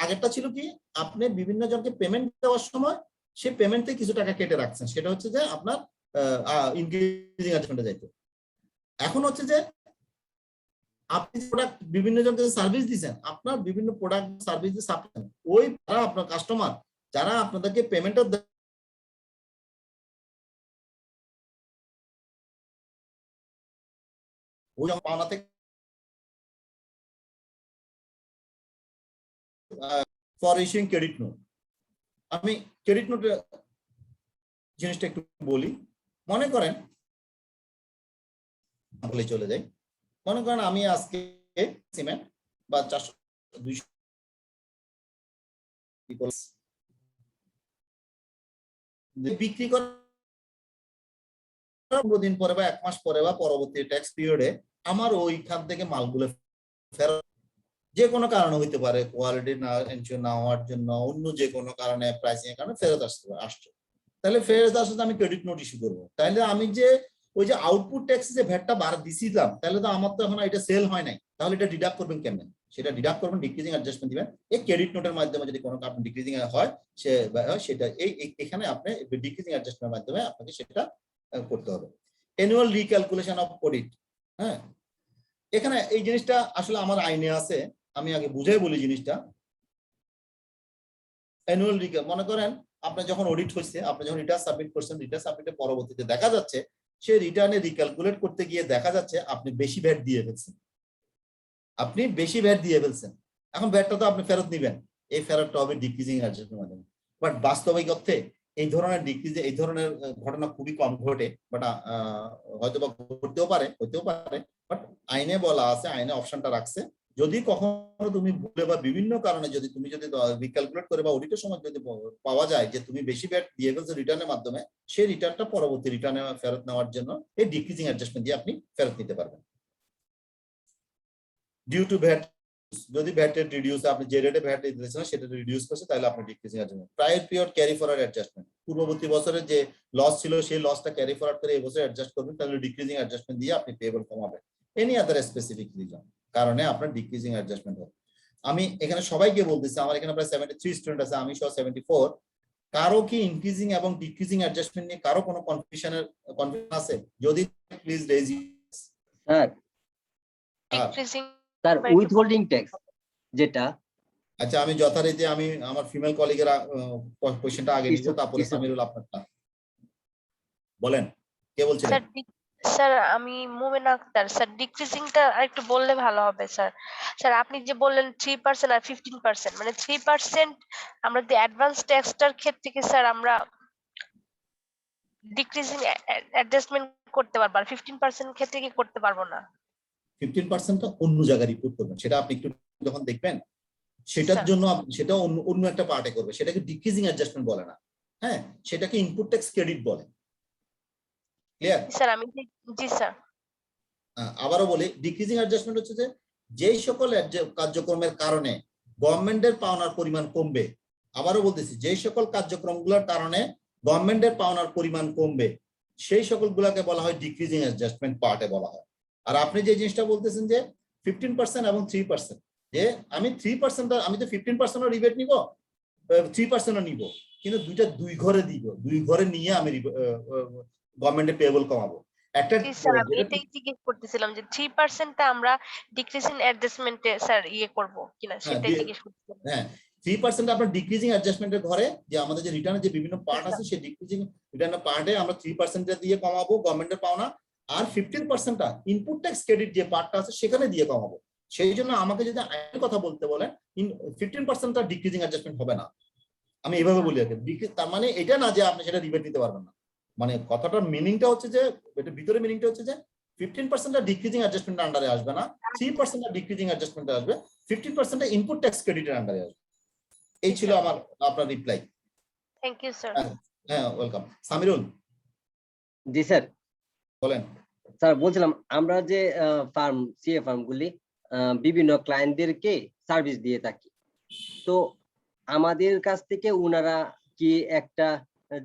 আগেরটা ছিল কি, আপনি বিভিন্ন জনকে পেমেন্ট দেওয়ার সময় সে পেমেন্টে কিছু টাকা কেটে রাখছেন, সেটা হচ্ছে যে আপনার ইনক্রিজিং অ্যাডজাস্টমেন্টে যাইতো। এখন হচ্ছে যে আপনি প্রোডাক্ট বিভিন্ন জনকে সার্ভিস দিচ্ছেন, আপনার বিভিন্ন প্রোডাক্ট সার্ভিস দিয়ে সাপ্লাই, ওই যারা আপনার কাস্টমার যারা আপনাদেরকে পেমেন্টটা ওই পাওনা থেকে ফর ইস্যুইং ক্রেডিট নোট। আমি ক্রেডিট নোট জিনিসটা একটু বলি। মনে করেন বলে চলে যাই, মনে করেন আমি আজকে সিমেন্ট বা 400 200 বিক্রি করার দিন পরে বা 1 মাস পরে বা পরবর্তী ট্যাক্স পিরিয়ডে আমার ওইখান থেকে মালগুলো ফেরত যে কোনো কারণে হইতে পারে, কোয়ালিটি না এনশিওর না হওয়ার জন্য, অন্য যে কোনো কারণে, প্রাইসিং এর কারণে ফেরত আসছে, তাহলে ফেরত আসলে আমি ক্রেডিট নোট ইস্যু করবো। তাহলে আমি যে ওই যে আউটপুট ট্যাক্স যে ভ্যাটটা বার দিছিলাম, তাহলে তো আমার তো এখন এটা সেল হয় নাই, তাহলে এটা ডিডাক্ট করবেন কেমন? সেটা ডিডাক্ট করবেন, ডিক্রিজিং অ্যাডজাস্টমেন্ট দিবেন। এই ক্রেডিট নোটের মাধ্যমে যদি কোনো আপনি ডিক্রিজিং হয় সেটা এখানে আপনি ডিক্রিজিং অ্যাডজাস্টমেন্টের মাধ্যমে আপনাকে সেটা করতে হবে। অ্যানুয়াল রিক্যালকুলেশন অফ অডিট, হ্যাঁ, এখানে এই জিনিসটা আসলে আমার আইনে আছে, আমি আগে বুঝাই বলি জিনিসটা। অ্যানুয়াল মনে করেন আপনার যখন অডিট হয়েছে, আপনি যখন রিটার্ন সাবমিট করছেন, রিটার্ন সাবমিটের পরবর্তীতে দেখা যাচ্ছে সেই রিটার্নে রিক্যালকুলেট করতে গিয়ে দেখা যাচ্ছে আপনি বেশি ভ্যাট দিয়ে ফেলছেন, এখন ভ্যাটটা তো আপনি ফেরত নিবেন, এই ফেরতটা হবে ডিক্রিজিং অ্যাডজাস্টমেন্টের মাধ্যমে। বাট বাস্তবিক অর্থে এই ধরনের এই ধরনের ঘটনা খুবই কম ঘটে, বাট হয়তো বা ঘটতেও পারে, হইতেও পারে, বাট আইনে বলা আছে, আইনে অপশনটা রাখছে, যদি কখনো তুমি ভুলে বা বিভিন্ন কারণে যদি রিক্যালকুলেট করে বা অডিটের সময় যদি পাওয়া যায় যে তুমি বেশি ভ্যাট দিয়ে ফেলছো রিটার্নের মাধ্যমে, সেই রিটার্নটা পরবর্তী রিটার্নে ফেরত নেওয়ার জন্য এই ডিক্রিজিং অ্যাডজাস্টমেন্ট দিয়ে আপনি ফেরত নিতে পারবেন। ডিউ টু ভ্যাট, যদি ভ্যাটের রিডিউস আপনি যে রেটে ভ্যাট দিয়েছেন সেটা রিডিউস করছে, তাহলে আপনি decreasing adjustment. Prior period carry forward adjustment, পূর্ববর্তী বছরের যে লস ছিল সেই লসটা ক্যারি ফরওয়ার্ড করে এই বছর অ্যাডজাস্ট করবেন, তাহলে ডিক্রিজিং অ্যাডজাস্টমেন্ট দিয়ে আপনি পেয়েবল কমাবেন। এনি আদার স্পেসিফিক রিজন কারণে আপনার ডিক্রিজিং অ্যাডজাস্টমেন্ট হবে। আমি এখানে সবাইকে বলতেছি, আমার এখানে প্রায় 73 স্টুডেন্ট আছে, আমি সহ 74, কারো কি ইনক্রিজিং এবং ডিক্রিজিং অ্যাডজাস্টমেন্ট নিয়ে কারো কোনো কনফিউশন আছে? যদি please raise. Sir sir withholding tax যেটা, আচ্ছা আমি যথারীতি আমি আমার ফিমেল কলিগেরা কোশ্চেনটা আগে নিব, তারপরে সামিরুল আপনারটা বলেন, কে বলছেন? স্যার আমি মুমিন আক্তার। স্যার ডিক্রিজিংটা আরেকটু বললে ভালো হবে স্যার। স্যার আপনি যে বললেন 3% আর 15%, মানে 3% আমরা যে অ্যাডভান্স ট্যাক্সটার ক্ষেত্রে কি স্যার আমরা ডিক্রিজিং অ্যাডজাস্টমেন্ট করতে পারবো, আর 15% ক্ষেত্রে কি করতে পারবো না? 15%টা অন্য জায়গায় রিপোর্ট করবেন, সেটা আপনি একটু যখন দেখবেন সেটার জন্য সেটা অন্য একটা পার্টে করবে, সেটাকে ডিক্রিজিং অ্যাডজাস্টমেন্ট বলে না, হ্যাঁ, সেটাকে ইনপুট ট্যাক্স ক্রেডিট বলে। ক্লিয়ার? স্যার আমি জি স্যার। আবারও বলি, ডিক্রিজিং অ্যাডজাস্টমেন্ট হচ্ছে যে যেই সকল কার্যক্রমের কারণে গভর্নমেন্টের পাওনার পরিমাণ কমবে, আবারও বলতেছি, যেই সকল কার্যক্রমগুলোর কারণে গভর্নমেন্টের পাওনার পরিমাণ কমবে সেই সকলগুলোকে বলা হয় ডিক্রিজিং অ্যাডজাস্টমেন্ট পার্টে বলা হয়। আর আপনি যে জিনিসটা বলতেছেন যে 15% এবং 3%, যে আমি 3% আমি তো 15% রিবেট নিব, 3% নিব, কিন্তু দুইটা দুই ঘরে দিব, দুই ঘরে নিয়ে আমি গভর্নমেন্টের পেয়েবল কমাবো। একটা স্যার আমি এটাই জিজ্ঞেস করতেছিলাম যে 3%টা আমরা ডিক্রিজিং অ্যাডজাস্টমেন্টে স্যার ইয়ে করব কিনা, সেটাই জিজ্ঞেস করতেছিলাম। হ্যাঁ 3% আপনার ডিক্রিজিং অ্যাডজাস্টমেন্টের ঘরে, যে আমাদের যে রিটার্নের যে বিভিন্ন পার্ট আছে সেই ডিক্রিজিং রিটার্নের পার্টে আমরা 3% দিয়ে কমাবো গভর্নমেন্টের পাওনা, আর 15%টা ইনপুট ট্যাক্স ক্রেডিট যে পার্টটা আছে সেখানে দিয়ে কমাবো। সেই জন্য আমাকে যদি আইনের কথা বলতে বলেন 15%টা ডিক্রিজিং অ্যাডজাস্টমেন্ট হবে না, আমি এইভাবে বলি আর কি। তার মানে এটা না যে আপনি সেটা রিবেট দিতে পারবেন না, মানে কথাটার মিনিংটা হচ্ছে যে, এটা ভিতরে মিনিংটা হচ্ছে যে 15%টা ডিক্রিজিং অ্যাডজাস্টমেন্ট আন্ডারে আসবে না, 3%টা ডিক্রিজিং অ্যাডজাস্টমেন্টে আসবে, 15%টা ইনপুট ট্যাক্স ক্রেডিটের আন্ডারে আসবে। এই ছিল আমার আপনার রিপ্লাই। Thank you sir. হ্যাঁ ওয়েলকাম। সামিরুল জি স্যার বলেন। স্যার বলছিলাম আমরা যে ফার্ম সিএ ফার্মগুলি বিভিন্ন ক্লায়েন্টদেরকে সার্ভিস দিয়ে থাকি, তো আমাদের কাছ থেকে ওনারা কি একটা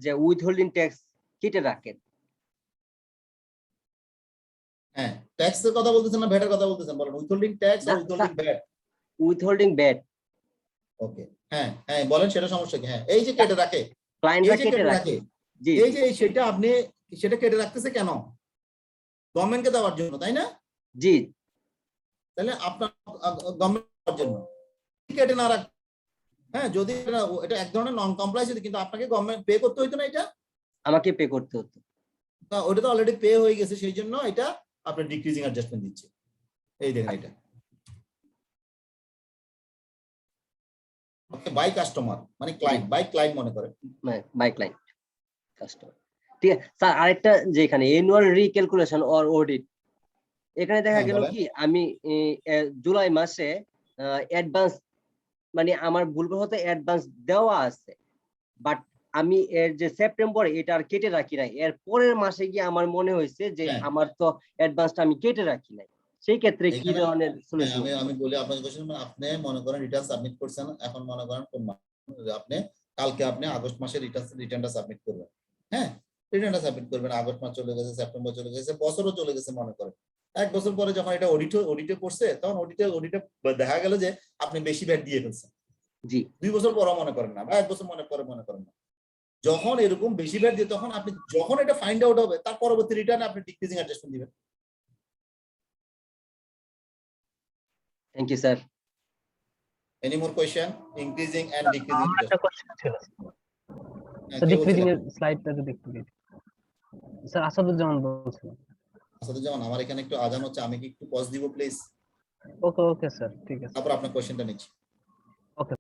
যে উইথহোল্ডিং ট্যাক্স কেটে রাখেন? হ্যাঁ ট্যাক্সের কথা বলতেছেন না ভ্যাটের কথা বলতেছেন? বলেন উইথহোল্ডিং ট্যাক্স আর withholding VAT. Withholding VAT. Okay হ্যাঁ হ্যাঁ বলেন, সেটা সমস্যা কি? হ্যাঁ এই যে কেটে রাখে, ক্লায়েন্টরা কেটে রাখে, জি এই যে সেটা আপনি সেটা কেটে রাখতেছে কেন? গভর্নমেন্টকে দেওয়ার জন্য, তাই না? জি। তাহলে আপনার গভর্নমেন্টের জন্য কেটে না রাখ, হ্যাঁ যদি এটা এক ধরনের নন কমপ্লাইন্স হতো, কিন্তু আপনাকে গভর্নমেন্ট পে করতে হইতো না, এটা আমাকে পে করতে হতো, ওটা তো অলরেডি পে হয়ে গেছে, সেই জন্য এটা আপনার ডিক্রিজিং অ্যাডজাস্টমেন্ট দিচ্ছে। এই দেখেন এটা ওকে বাই কাস্টমার মানে ক্লায়েন্ট, বাই ক্লায়েন্ট মনে করেন, বাই ক্লায়েন্ট কাস্টমার। ঠিক আছে স্যার, আরেকটা যে এখানে অ্যানুয়াল রিক্যালকুলেশন অর অডিট, এখানে দেখা হ্যাঁ, গেল বলেন। কি আমি জুলাই মাসে অ্যাডভান্স, মানে আমার ভুল হতে অ্যাডভান্স দেওয়া আছে, বাট আমি এর যে সেপ্টেম্বরে এটা আর কেটে রাখি নাই, এর পরের মাসে গিয়ে আমার মনে হয়েছে যে হ্যাঁ। আমার তো অ্যাডভান্সটা আমি কেটে রাখি নাই, সেই ক্ষেত্রে কি এখানে ধরনের হ্যাঁ, সলিউশন? আমি বলি আপনাকে কোশ্চেন, আপনি মনে করেন রিটার্ন সাবমিট করছেন, এখন মনে করেন কোন আপনি কালকে আপনি আগস্ট মাসে রিটার্নটা সাবমিট করবেন। হ্যাঁ, রিটার্নটা সাবমিট করবেন, আগস্ট মাস চলে গেছে, সেপ্টেম্বর চলে গেছে, বছরও চলে গেছে মনে করেন। 1 বছর পরে যখন এটা অডিটে করছে, তখন অডিটে দেখা গেল যে আপনি বেশি ভ্যাট দিয়ে ফেলছেন। জি 2 বছর পরও মনে করেন না, বা 1 বছর মনে করেন না। যখন এরকম বেশি ভ্যাট দিয়ে, তখন আপনি যখন এটা ফাইন্ড আউট হবে, তার পরবর্তী রিটার্নে আপনি ডিক্রিজিং অ্যাডজাস্টমেন্ট দিবেন। Thank you sir. Any more question? Increasing and decreasing আমার একটা কোশ্চেন ছিল হ্যাঁ, স্যার, কে ডিক্রিজিং বলছিলেন? এর স্লাইডটা যদি একটু দিতেন। স্যার আসাদুজ্জামান বলছিলাম। যেমন আমার এখানে একটু আজান হচ্ছে, আমি কি একটু পজ দিব প্লিজ? ওকে ওকে স্যার, ঠিক আছে। তারপর আপনার কোশ্চেনটা নিচ্ছি। ওকে।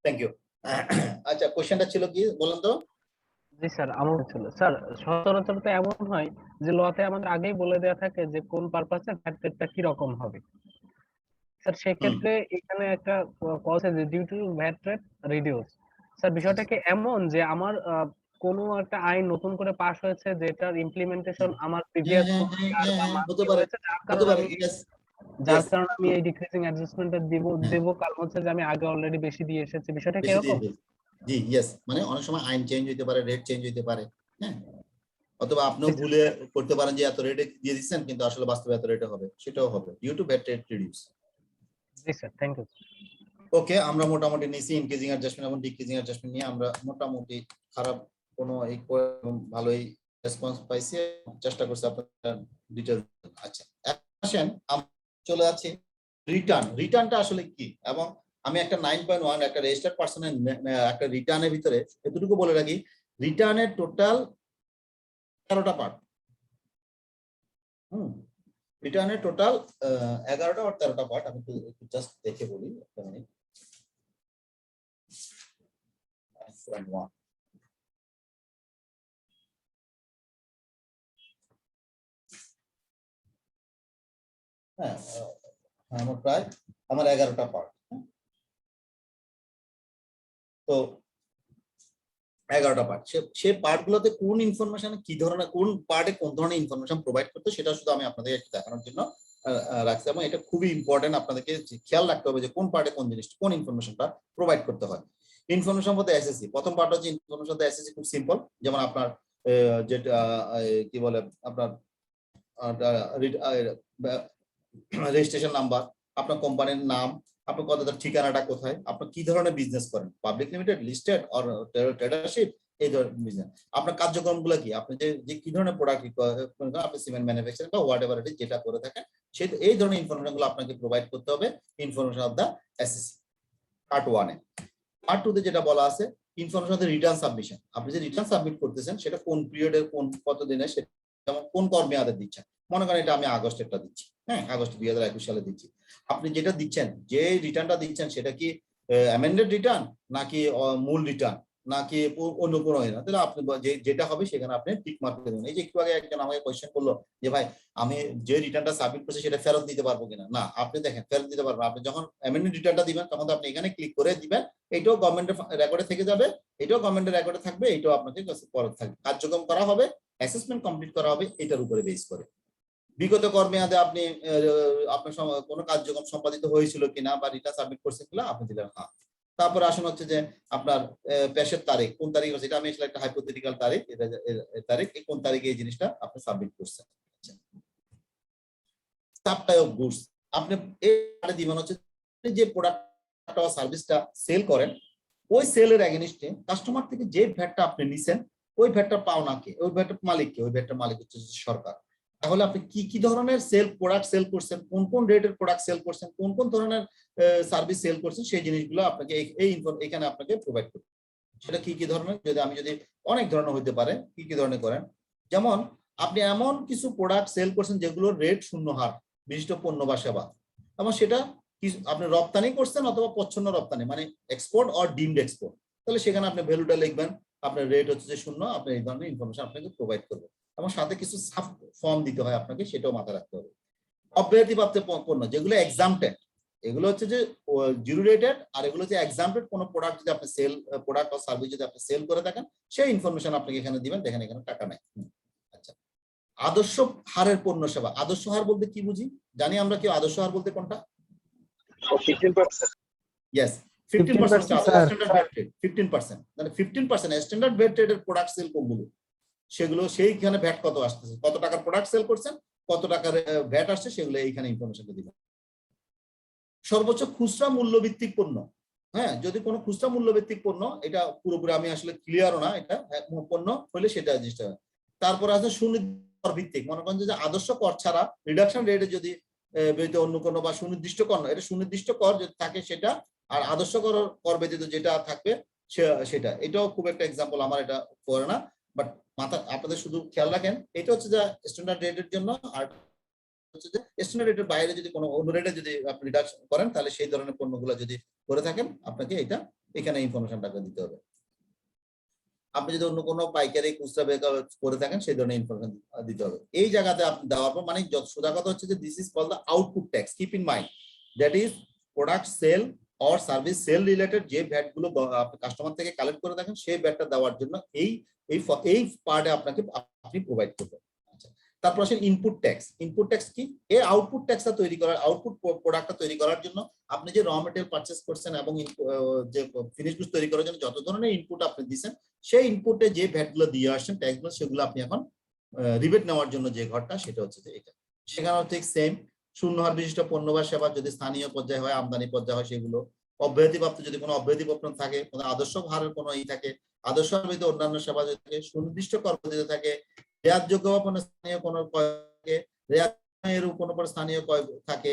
Thank you. আচ্ছা, কোশ্চেনটা ছিল কি বলেন তো? জি স্যার, আমার ছিল স্যার, সচরাচর তো এমন হয় যে লতে আমাদের আগেই বলে দেওয়া থাকে যে কোন পারপাসে ভ্যাট রেটটা কি রকম হবে। স্যার সেক্ষেত্রে এখানে একটা ক্লজ আছে যে due to VAT rate reduce. Sir বিষয়টা কি এমন যে আমার কোনো একটা আইন নতুন করে পাস হয়েছে যেটার ইমপ্লিমেন্টেশন আমার প্রিভিয়াস কোনো ইয়ার বা হতে মান্থে পারে, হয়েছে, যার হতে কারণে পারে, আমি ইয়েস, ইয়েস, এই ডিক্রিজিং অ্যাডজাস্টমেন্টটা দেব, কারণ হচ্ছে যে আমি আগে অলরেডি বেশি দিয়ে এসেছি। বিষয়টা কি বেশি দিয়ে এরকম? দিয়েছে। জি, ইয়েস, মানে অনেক সময় আইন চেঞ্জ হইতে পারে, রেট চেঞ্জ হইতে পারে, হ্যাঁ, অথবা আপনিও ভুলে করতে পারেন যে এত রেটে দিয়ে দিচ্ছেন কিন্তু আসলে বাস্তবে এত রেটে হবে, সেটাও হবে due to VAT rate reduce. জি স্যার, থ্যাংক ইউ। ওকে, আমরা মোটামুটি নিছি ইনক্রিজিং অ্যাডজাস্টমেন্ট এবং ডিক্রিজিং অ্যাডজাস্টমেন্ট নিয়ে আমরা মোটামুটি খারাপ কোনো এই ভালোই রেসপন্স পাইছি, চেষ্টা করছি আপনাদের ডিটেইলস। আচ্ছা, এখন আসেন আমরা চলে যাচ্ছি রিটার্নটা আসলে কি, এবং আমি একটা 9.1 একটা রেজিস্টার্ড পারসনের একটা রিটার্নের ভিতরে এতটুকু বলে রাখি, রিটার্নের টোটাল 11টা পার্ট। রিটার্নের টোটাল 11টা আর 13টা পার্ট। আমি একটু জাস্ট দেখে বলি একটা মিনিট। হ্যাঁ, আমার প্রায় 11টা পার্ট। তো 11টা পার্ট, সেই পার্টগুলোতে কোন ইনফরমেশন কি ধরনের, কোন পার্টে কোন ধরনের ইনফরমেশন প্রোভাইড করতে, সেটা শুধু আমি আপনাদের একটু দেখানোর জন্য রাখছি, এবং এটা খুবই ইম্পর্টেন্ট, আপনাদেরকে খেয়াল রাখতে হবে যে কোন পার্টে কোন জিনিস, কোন ইনফরমেশনটা প্রোভাইড করতে হয়। ইনফরমেশন বলতে এসএসসি, প্রথম পার্ট হচ্ছে ইনফরমেশন এসএসসি, খুব সিম্পল, যেমন আপনার যেটা কি বলে আপনার রেজিস্ট্রেশন নাম্বার, আপনার কোম্পানির নাম, আপনার কতটার ঠিকানাটা কোথায়, আপনার কি ধরনের বিজনেস করেন, পাবলিক লিমিটেড, লিস্টেড অর ট্রেডারশিপ, এই ধরনের বিজনেস, আপনার কার্যক্রমগুলো কি, আপনি যে কি ধরনের প্রোডাক্ট আপনি সিমেন্ট ম্যানুফ্যাকচারিং বা হোয়াট এভার ইট ইজ যেটা করে থাকেন, সেই এই ধরনের ইনফরমেশন গুলো আপনাকে প্রোভাইড করতে হবে information of the SSC part 1 এ। পার্ট 2 তে যেটা বলা আছে information of the return submission, আপনি যে রিটার্ন সাবমিট করতেছেন সেটা কোন পিরিয়ডের কোন কত দিনে, সেটা যেমন কোন কর্মমেয়াদে দিচ্ছেন, মনে করেন এটা আমি আগস্টেরটা দিচ্ছি, হ্যাঁ আগস্ট 2021 সালে দিচ্ছি, আপনি যেটা দিচ্ছেন, যে রিটার্নটা দিচ্ছেন সেটা কি অ্যামেন্ডেড রিটার্ন নাকি মূল রিটার্ন নাকি অন্য কোনো, তাহলে আপনি যেটা হবে সেখানে আপনি টিক মার্ক করে দেবেন। এই যে একটু আগে একজন আমাকে কোয়েশ্চেন করলো যে ভাই আমি যে রিটার্নটা সাবমিট করছি সেটা ফেরত দিতে পারবো কিনা, না আপনি দেখেন ফেরত দিতে পারবেন, আপনি যখন অ্যামেন্ডেড রিটার্নটা দিবেন তখন তো আপনি এখানে ক্লিক করে দিবেন, এটাও গভর্নমেন্টের রেকর্ডে থেকে যাবে, এটাও গভর্নমেন্টের রেকর্ডে থাকবে, এটাও আপনাকে পরে থাকবে, কার্যক্রম করা হবে, অ্যাসেসমেন্ট কমপ্লিট করা হবে এটার উপরে বেস করে। বিগত কর্মমেয়াদে আপনি আপনার কোনো কার্যক্রম সম্পাদিত হয়েছিল কিনা বা রিটার্ন সাবমিট করছেন কিনা আপনি দিলেন হ্যাঁ। তারপরে আসুন হচ্ছে যে আপনার পেশের তারিখ, কোন তারিখ হচ্ছে, এটা আমি আসলে একটা হাইপোথেটিক্যাল তারিখ, এটা তারিখ কোন তারিখে এই জিনিসটা আপনি সাবমিট করছেন। সাপ্লাই অফ গুডস, আপনি এই দিবেন হচ্ছে যে প্রোডাক্ট বা সার্ভিসটা সেল করেন, ওই সেলের এগেইনস্টে কাস্টমার থেকে যে ভ্যাটটা আপনি নিছেন, ওই ভ্যাটটা পাওনা কে, ওই ভ্যাটের মালিক কে, ওই ভ্যাটের মালিক হচ্ছে সরকার। তাহলে আপনি কি কি ধরনের প্রোডাক্ট সেল করছেন, কোন কোন রেটের প্রোডাক্ট সেল করছেন, কোন কোন ধরনের সার্ভিস সেল করছেন, সেই জিনিসগুলো আপনাকে এখানে আপনাকে প্রোভাইড করবে। সেটা কি কি ধরনের, আমি যদি অনেক ধরনের হতে পারে, কি কি ধরনের করেন, যেমন আপনি এমন কিছু প্রোডাক্ট সেল করছেন যেগুলোর রেট শূন্য হার বিশিষ্ট পণ্য বা সেবা, এবং সেটা আপনি রপ্তানি করছেন অথবা প্রচ্ছন্ন রপ্তানি, মানে এক্সপোর্ট অর ডিমড এক্সপোর্ট, তাহলে সেখানে আপনি ভ্যালুটা লিখবেন, আপনার রেট হচ্ছে যে শূন্য, আপনি এই ধরনের ইনফরমেশন আপনাকে প্রোভাইড করবে, এবং সাথে কিছু সাব ফর্ম দিতে হয় আপনাকে, সেটাও মাথায় রাখতে হবে। অব্যাহতিপ্রাপ্ত পণ্য যেগুলো এক্সাম্পটেড, এগুলো হচ্ছে যে জিরো রেটেড, আর এগুলো হচ্ছে এক্সাম্পটেড কোনো প্রোডাক্ট যদি আপনি প্রোডাক্ট বা সার্ভিস যদি আপনি সেল করে থাকেন, সেই ইনফরমেশন আপনাকে এখানে দিবেন, দেখেন এখানে টাকা নাই। আচ্ছা, আদর্শ হারের পণ্য সেবা, আদর্শ হার বলতে কি বুঝি, জানি আমরা কি আদর্শ হার বলতে কোনটা? 15%। Yes, 15% স্ট্যান্ডার্ড ভ্যাট রেট, 15%, মানে 15% স্ট্যান্ডার্ড ভ্যাট রেটের প্রোডাক্ট সেল কোনগুলো, সেগুলো সেইখানে ভ্যাট কত আসতেছে, কত টাকার প্রোডাক্ট সেল করছেন, কত টাকার ভ্যাট আসছে, সেগুলো এইখানে ইনফরমেশনটা দিবেন। সর্বোচ্চ খুচরা মূল্যভিত্তিক পণ্য, হ্যাঁ যদি কোনো খুচরা মূল্যভিত্তিক পণ্য, এটা পুরোপুরি আমি আসলে ক্লিয়ারও না, এটা পণ্য হলে সেটা জিনিসটা। তারপর আছে সুনির্দিষ্ট ভিত্তিক, মনে করেন যে আদর্শ কর ছাড়া রিডাকশন রেটে যদি ব্যতীত অন্য কোনো বা সুনির্দিষ্ট কর, এটা সুনির্দিষ্ট কর যদি থাকে সেটা, আর আদর্শ কর ব্যতীত যেটা থাকবে সেটা, এটাও খুব একটা এক্সাম্পল আমার এটা পড়ে না, বাট মাথা আপনাদের শুধু খেয়াল রাখেন, এটা হচ্ছে যে স্ট্যান্ডার্ড রেটের জন্য, আর হচ্ছে যে স্ট্যান্ডার্ড রেটের বাইরে যদি কোনো অন্য রেটে যদি আপনি রিডাকশন করেন তাহলে সেই ধরনের পণ্যগুলো যদি করে থাকেন আপনাকে এটা এখানে ইনফরমেশনটাকে দিতে হবে। আপনি যদি অন্য কোনো পাইকারি খুচরা বেচা করে থাকেন সেই ধরনের ইনফরমেশন দিতে হবে। এই জায়গাতে আপনি দেওয়ার পর মানে সোজা কথা হচ্ছে যে this is called the output tax. Keep in mind that is product sale or service sale related যে ভ্যাট গুলো আপনি কাস্টমার থেকে কালেক্ট করে থাকেন সেই ভ্যাটটা দেওয়ার জন্য এই এই পার্টে আপনাকে আপনি প্রোভাইড করবেন। আচ্ছা, তারপর আসেন ইনপুট ট্যাক্স। ইনপুট ট্যাক্স কি? এই আউটপুট ট্যাক্সটা তৈরি করার, আউটপুট প্রোডাক্টটা তৈরি করার জন্য আপনি যে র মেটেরিয়াল পারচেজ করছেন এবং যে ফিনিশ গুডস তৈরি করার জন্য যত ধরনের ইনপুট আপনি দিয়েছেন সেই ইনপুটে যে ভ্যাট গুলো দিয়ে আসছেন ট্যাক্স গুলো সেগুলো আপনি এখন রিবেট নেওয়ার জন্য যে ঘরটা সেটা হচ্ছে যে এটা। সেখানেও ঠিক সেম শূন্য হার বিশিষ্ট পণ্য বা সেবা যদি স্থানীয় পর্যায়ে হয়, আমদানি পর্যায়ে হয় সেগুলো। অব্যাহতিপ্রাপ্ত যদি কোনো অব্যাহতিপ্রাপ্ত থাকে, কোনো আদর্শ হারের কোনো থাকে, আদর্শ হারের ভিতরে অন্যান্য সেবা যদি থাকে, সুনির্দিষ্ট কর্মদিতে থাকে, রেয়াতযোগ্য বা কোনো স্থানীয় কোনো থাকে, রেয়াতের কোনো স্থানীয় থাকে,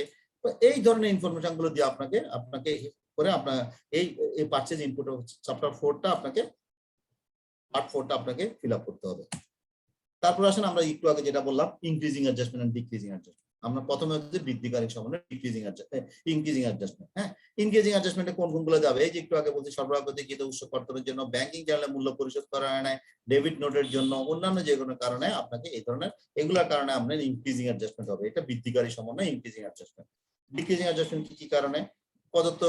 এই ধরনের ইনফরমেশন গুলো দিয়ে আপনাকে করে আপনার এই পারচেজ ইনপুট চ্যাপ্টার 4টা আপনাকে পার্ট 4টা আপনাকে ফিল আপ করতে হবে। তারপর আসেন আমরা একটু আগে যেটা বললাম increasing adjustment and decreasing adjustment. আমরা প্রথমে হচ্ছে বৃদ্ধিকারী সমন্বয় ইনক্রিজিং অ্যাডজাস্টমেন্ট। হ্যাঁ, ইনক্রিজিং অ্যাডজাস্টমেন্টে কোনগুলো যাবে? এই যে একটু আগে বলছি সরবরাহ করতে গিয়ে উৎস কর্তনের জন্য, ব্যাংকিং চ্যানেলে মূল্য পরিশোধ করা হয় না, ডেবিট নোটের জন্য, অন্যান্য যে কোনো কারণে আপনাকে এই ধরনের এগুলোর কারণে আপনার ইনক্রিজিং অ্যাডজাস্টমেন্ট হবে। এটা বৃদ্ধিকারী সমন্বয় ইনক্রিজিং অ্যাডজাস্টমেন্ট। ডিক্রিজিং অ্যাডজাস্টমেন্ট কি কারণে? প্রদত্ত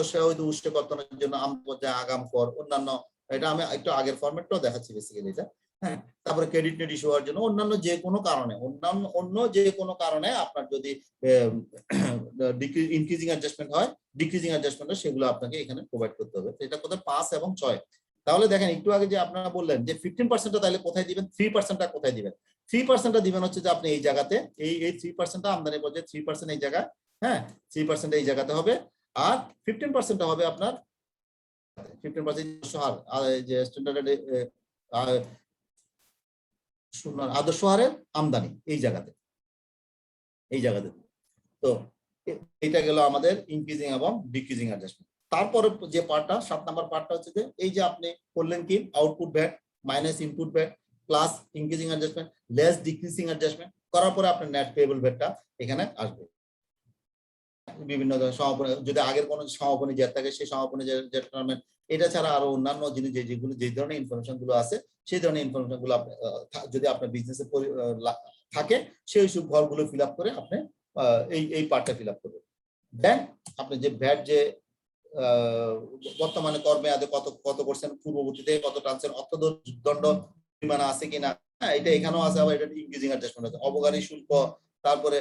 উৎস কর্তনের জন্য আম পর্যায়ে আগাম কর, অন্যান্য, এটা আমি একটু আগের ফরম্যাটটাও দেখাচ্ছি বেসিক্যালি এটা। হ্যাঁ, তারপরে ক্রেডিট নেট ইস্যু হওয়ার জন্য, অন্যান্য যে কোনো কারণে, অন্য যে কোনো কারণে আপনার যদি ইনক্রিজিং অ্যাডজাস্টমেন্ট হয়, ডিক্রিজিং অ্যাডজাস্টমেন্ট হয়, সেগুলো আপনাকে এখানে প্রোভাইড করতে হবে। এটা কোথায়? 5 এবং 6। তাহলে দেখেন একটু আগে যে আপনারা বললেন যে 15%টা তাহলে কোথায় দিবেন, 3%টা কোথায় দিবেন? 3%টা দিবেন হচ্ছে যে আপনি এই জায়গাতে এই 3%টা আমদানি পর্যায়ে 3% এই জায়গায়, হ্যাঁ 3% এই জায়গাতে হবে, আর 15%টা হবে আপনার 15% হার যে স্ট্যান্ডার্ড আদর্শ হারের আমদানি এই জায়গাতে তো এটা গেল আমাদের ইনক্রিজিং এবং ডিক্রিজিং অ্যাডজাস্টমেন্ট। তারপরে যে পার্টটা 7 নাম্বার পার্টটা হচ্ছে যে এই যে আপনি করলেন কি output VAT minus input VAT plus increasing adjustment less decreasing adjustment করার পরে আপনার নেট পেয়েবল ভ্যাটটা এখানে আসবে। বিভিন্ন সমাপনী, যদি আগের কোনো সমাপনী জেট থাকে সেই সমাপনী জেট, এটা ছাড়া আরো অন্যান্য জিনিস যেগুলো যে ধরনের ইনফরমেশন গুলো আছে সেই ধরনের ইনফরমেশন গুলো যদি আপনার বিজনেসে থাকে সেই সব ঘরগুলো ফিল আপ করে আপনি এই পার্টটা ফিল আপ করবেন। দেন আপনি যে ভ্যাট যে বর্তমানে কর মেয়াদে কত পার্সেন্ট, পূর্ববর্তীতে কত টানছেন, অর্থদণ্ড পরিমাণ আছে কিনা, এটা এখানেও আছে। আবার এটা ইনক্রিজিং অ্যাডজাস্টমেন্ট আছে, অবকারী শুল্ক, তারপরে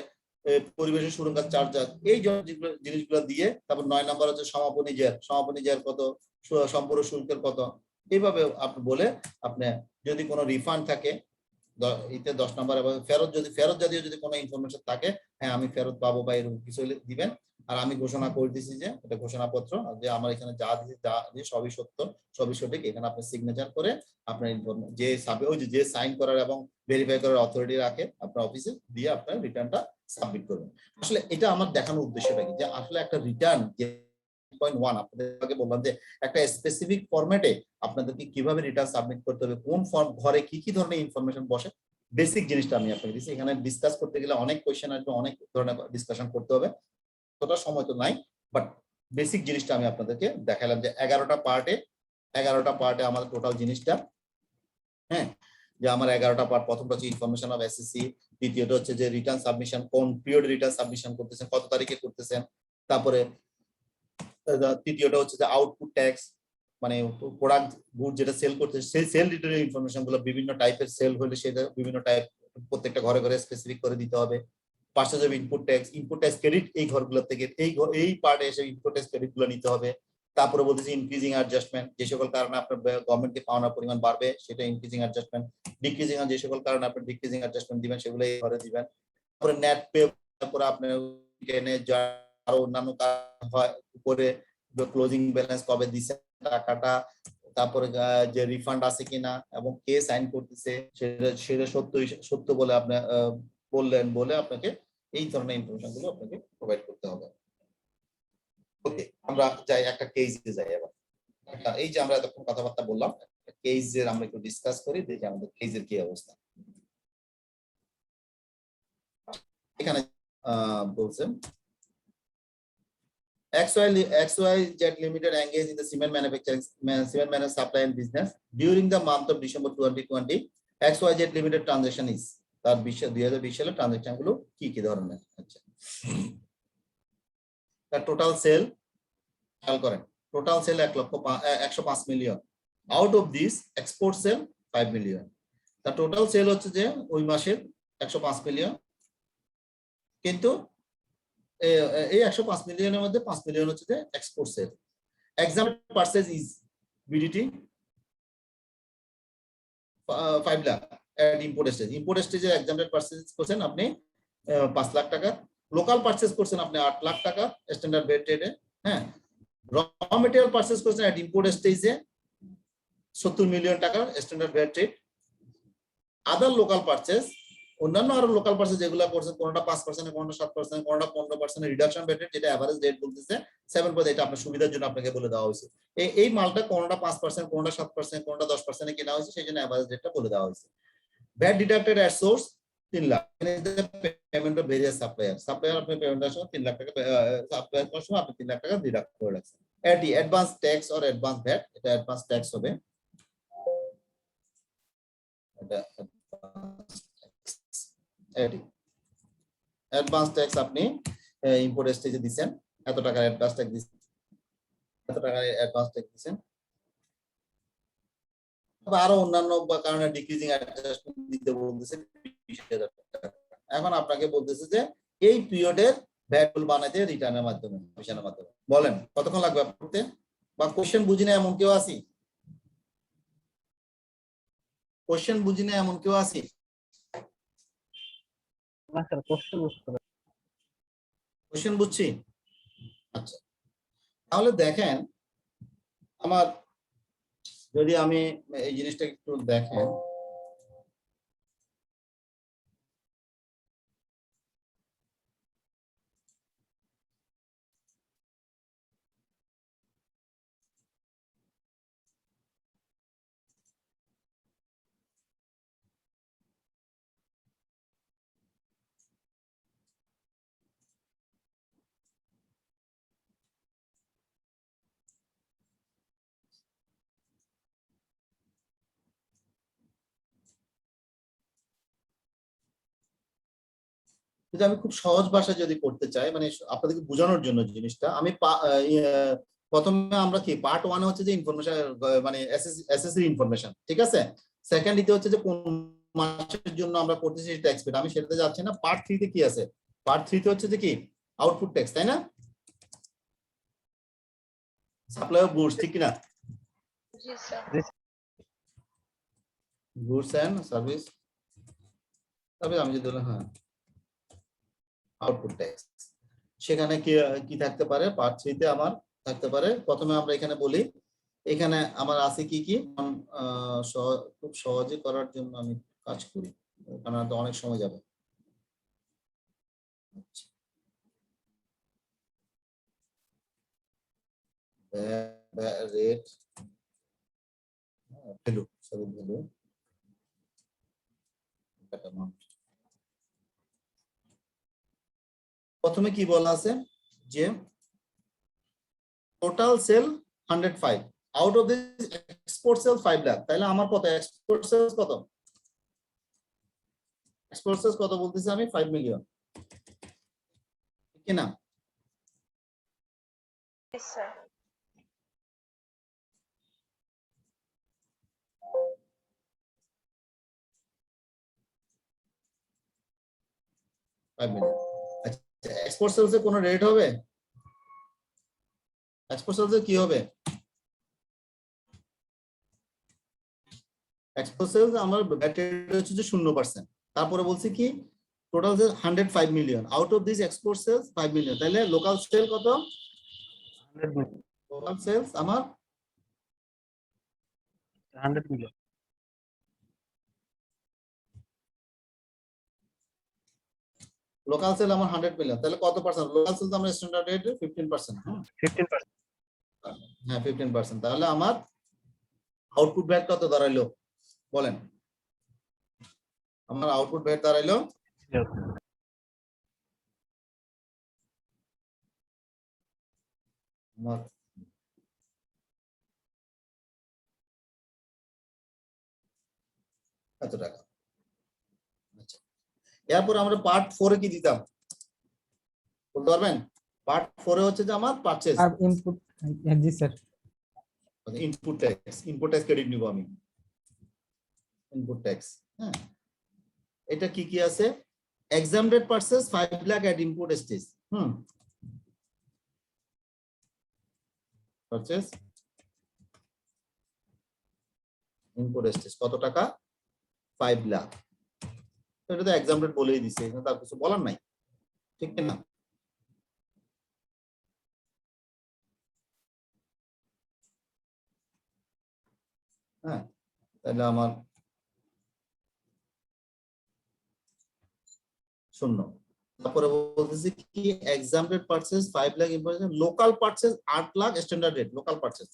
পরিবেশের সুরক্ষার চার্জ, এই জিনিসগুলো দিয়ে। তারপর 9 নাম্বার হচ্ছে সমাপনী জের কত, সম্পূর্ণ শুল্কের কত, এইভাবে আপনি বলে আপনি যদি কোনো রিফান্ড থাকে এতে 10 নাম্বার, এবং ফেরত জাতীয় যদি কোনো ইনফরমেশন থাকে, হ্যাঁ আমি ফেরত পাবো বা এরকম কিছু দিবেন। আর আমি ঘোষণা করে দিচ্ছি যে এটা ঘোষণাপত্র যে আমার এখানে যা দিয়েছি সবই সত্য, সবই সঠিক। এখানে আপনি সিগনেচার করে আপনার যে যে সাইন করার এবং ভেরিফাই করার অথরিটি রাখে আপনার অফিসে দিয়ে আপনার রিটার্নটা সাবমিট করবেন। আসলে এটা আমার দেখানোর উদ্দেশ্যটা কি, যে আসলে একটা রিটার্ন যে 1 আপনাদেরকে বললাম যে একটা স্পেসিফিক ফরম্যাটে আপনাদেরকে কিভাবে রিটার্ন সাবমিট করতে হবে, কোন ফর্ম ঘরে কি ধরনের ইনফরমেশন বসে, বেসিক জিনিসটা আমি আপনাকে দিচ্ছি। এখানে ডিসকাস করতে গেলে অনেক কোয়েশ্চেন আসবে, অনেক ধরনের ডিসকাশন করতে হবে, ততটা সময় তো নাই, বাট বেসিক জিনিসটা আমি আপনাদেরকে দেখালাম যে 11টা পার্টে আমাদের টোটাল জিনিসটা। হ্যাঁ, যে আমার 11টা পার্ট, প্রথমটা হচ্ছে ইনফরমেশন অফ এসএসসি, দ্বিতীয়টা হচ্ছে যে রিটার্ন সাবমিশন, কোন পিরিয়ড রিটার্ন সাবমিশন করতেছেন, কত তারিখে করতেছেন, তারপরে তৃতীয়টা হচ্ছে যে আউটপুট ট্যাক্স, মানে প্রোডাক্ট গুড যেটা সেল করতে সেই সেল রিলেটেড ইনফরমেশন গুলো, বিভিন্ন টাইপের সেল হলে সেটা বিভিন্ন টাইপ প্রত্যেকটা ঘরে ঘরে স্পেসিফিক করে দিতে হবে। Purchase of input tax credit এই ঘরগুলো থেকে এই পার্টে এসে ইনপুট ট্যাক্স ক্রেডিট গুলো নিতে হবে। তারপরে বলতেছি ইনক্রিজিং অ্যাডজাস্টমেন্ট, যে সকল কারণে আপনার গভর্নমেন্টকে পাওনার পরিমাণ বাড়বে সেটা ইনক্রিজিং অ্যাডজাস্টমেন্ট। ডিক্রিজিং, যে সকল কারণে আপনি ডিক্রিজিং অ্যাডজাস্টমেন্ট দিবেন সেগুলো এই ঘরে দিবেন। তারপরে নেট পে, তারপরে আপনার আরো অন্যান্য উপরে ক্লোজিং ব্যালেন্স কবে দিছে টাকাটা, তারপরে যে রিফান্ড আছে কিনা এবং কে সাইন করতেছে সেটা সত্য বলে আপনি বলে আপনাকে এই ধরনের ইনফরমেশন গুলো আপনাকে প্রোভাইড করতে হবে। ওকে, আমরা যাই একটা কেসে যাই। এবার এই যে আমরা এতক্ষণ কথাবার্তা বললাম, কেসের আমরা একটু ডিসকাস করি, দেখি আমাদের কেসের কি অবস্থা। এখানে বলছেন XYZ Limited engaged in the cement manufacturing supply and business during the month of December 2020. XYZ Limited transaction is তার 2020 সালের ট্রানজাকশন গুলো কি কি ধরনের? আচ্ছা, তার টোটাল সেল খেয়াল করেন, total sale 105 million. Out of this export sale 5 million. তার টোটাল সেল হচ্ছে যে ওই মাসের 105 মিলিয়ন, কিন্তু এই 105 মিলিয়নের মধ্যে 5 মিলিয়ন হচ্ছে যে export sale. Example purchase is BDT 5 lakh at import stage. Import স্টেজে এক্সাম্পল পারচেজ করছেন আপনি 5 লাখ টাকা, লোকাল পারচেজ করছেন আপনি 8 লাখ টাকা স্ট্যান্ডার্ড বেড রেটে। হ্যাঁ, র মেটেরিয়াল পারচেজ করছেন এট ইম্পোর্ট স্টেজে 70 মিলিয়ন টাকা standard bed rate. Other local purchase, অন্যান্য আরো লোকাল পারচেজ যেগুলো করছেন, কোনটা 5%, কোনটা 7%, কোনটা 15% রিডাকশন বেড রেট, যেটা এভারেজ রেট বলতেছে 7%। এটা আপনার সুবিধার জন্য আপনাকে বলে দেওয়া হয়েছে। এই মালটা কোনটা 5%, কোনটা 7%, কোনটা 10% এ কেনা হয়েছে, সেই জন্য এভারেজ রেটটা বলে দেওয়া হয়েছে। VAT deducted at source 3 lakh. Payment of various supplier, supplier আপনি পেমেন্টের সময় 3 লাখ টাকা, সাপ্লায়ার করার সময় আপনি 3 লাখ টাকা ডিডাক্ট করে রাখছেন। এটি advance tax or advance VAT, এটা অ্যাডভান্স ট্যাক্স হবে। এটা অ্যাডভান্স ট্যাক্স আপনি ইম্পোর্ট স্টেজে দিবেন, এত টাকা অ্যাডভান্স ট্যাক্স দিবেন, এত টাকা অ্যাডভান্স ট্যাক্স দিবেন। আরো অন্যান্য কারণে ডিক্রিজিং অ্যাডজাস্টমেন্ট দিতে বলতেছে 20,000 টাকা। এখন আপনাকে বলতেছে যে এই পিরিয়ডের ভ্যাট বানাইতে রিটার্নের মাধ্যমে, কমিশনের মাধ্যমে। বলেন কতক্ষণ লাগবে করতে? বা কোশ্চেন বুঝি না এমন কেউ আছি? কোশ্চেন বুঝি না এমন কেউ আছি? কোশ্চেন বুঝছি। আচ্ছা, তাহলে দেখেন আমার, যদি আমি এই জিনিসটা একটু দেখেন, যদি আমি খুব সহজ ভাষায় যদি করতে চাই, মানে আপনাদেরকে বোঝানোর জন্য জিনিসটা, আমি প্রথমে আমরা কি পার্ট 1 হচ্ছে যে ইনফরমেশন, মানে এসএসসি ইনফরমেশন, ঠিক আছে। সেকেন্ড ইতে হচ্ছে যে কোন মাসের জন্য আমরা করতেছি ট্যাক্স পেড, আমি সেটাতে যাচ্ছি না। পার্ট 3 তে কি আছে? পার্ট 3 তে হচ্ছে যে কি আউটপুট ট্যাক্স, তাই না? সাপ্লাই অফ গুডস, ঠিক কি না? জি স্যার। গুডস এন্ড সার্ভিস, তবে আমি যদি বললাম হ্যাঁ আউটপুট ট্যাক্স, সেখানে কি কি থাকতে পারে? পার্ট 3 তে আমার থাকতে পারে, প্রথমে আমরা এখানে বলি, এখানে আমার আছে কি কি, খুব সহজে করার জন্য আমি কাজ করি, কারণ তো অনেক সময় যাবে। রেট ভ্যালু, সরি ভ্যালু, প্রথমে কি বলা আছে যে total sale 105, out of this export sale 5 lakh. তাহলে আমার কত এক্সপোর্ট সেলস কত? এক্সপোর্ট সেলস কত বলতেছি আমি? 5 মিলিয়ন, ঠিক না? Yes, sir. আচ্ছা, এক্সপোর্ট সেলস এর কোনো রেট হবে? এক্সপোর্ট সেলস এর কি হবে? এক্সপোর্ট সেলস আমার ভ্যাট রেট হচ্ছে যে 0%। তারপরে বলছি কি total sale 105 million, out of this export sales 5 million. তাহলে লোকাল সেল কত? 100 মিলিয়ন। লোকাল সেলস আমার 100 মিলিয়ন। লোকাল সেল আমার 100 মিলিয়ন, তাহলে কত পার্সেন্ট? লোকাল সেল তো আমরা স্ট্যান্ডার্ড রেট 15%। 15%। হ্যাঁ 15%। তাহলে আমার আউটপুট ভ্যাট কত দাঁড়াইলো বলেন? আমার আউটপুট ভ্যাট দাঁড়াইলো আমার এত টাকা। আচ্ছা, এরপর আমরা পার্ট 4 এ কি দিতাম বলতে পারবেন? পার্ট 4 এ হচ্ছে যে আমার পারচেজ আর ইনপুট, জি স্যার। ইনপুট ট্যাক্স ক্রেডিট নিব আমি, ইনপুট ট্যাক্স। হ্যাঁ, এটা কি কি আছে? exempted purchase 5 lakh at import stage. Purchase import stage কত টাকা? 5 লাখ। এটা তো exempted বলেই দিছে, এখানে তার কিছু বলার নাই, ঠিক না? হ্যাঁ, তাহলে আমার শূন্য। তারপরে বলতেছি কি exempted purchase 5 lakh, local purchase 8 lakh, standard rate local purchase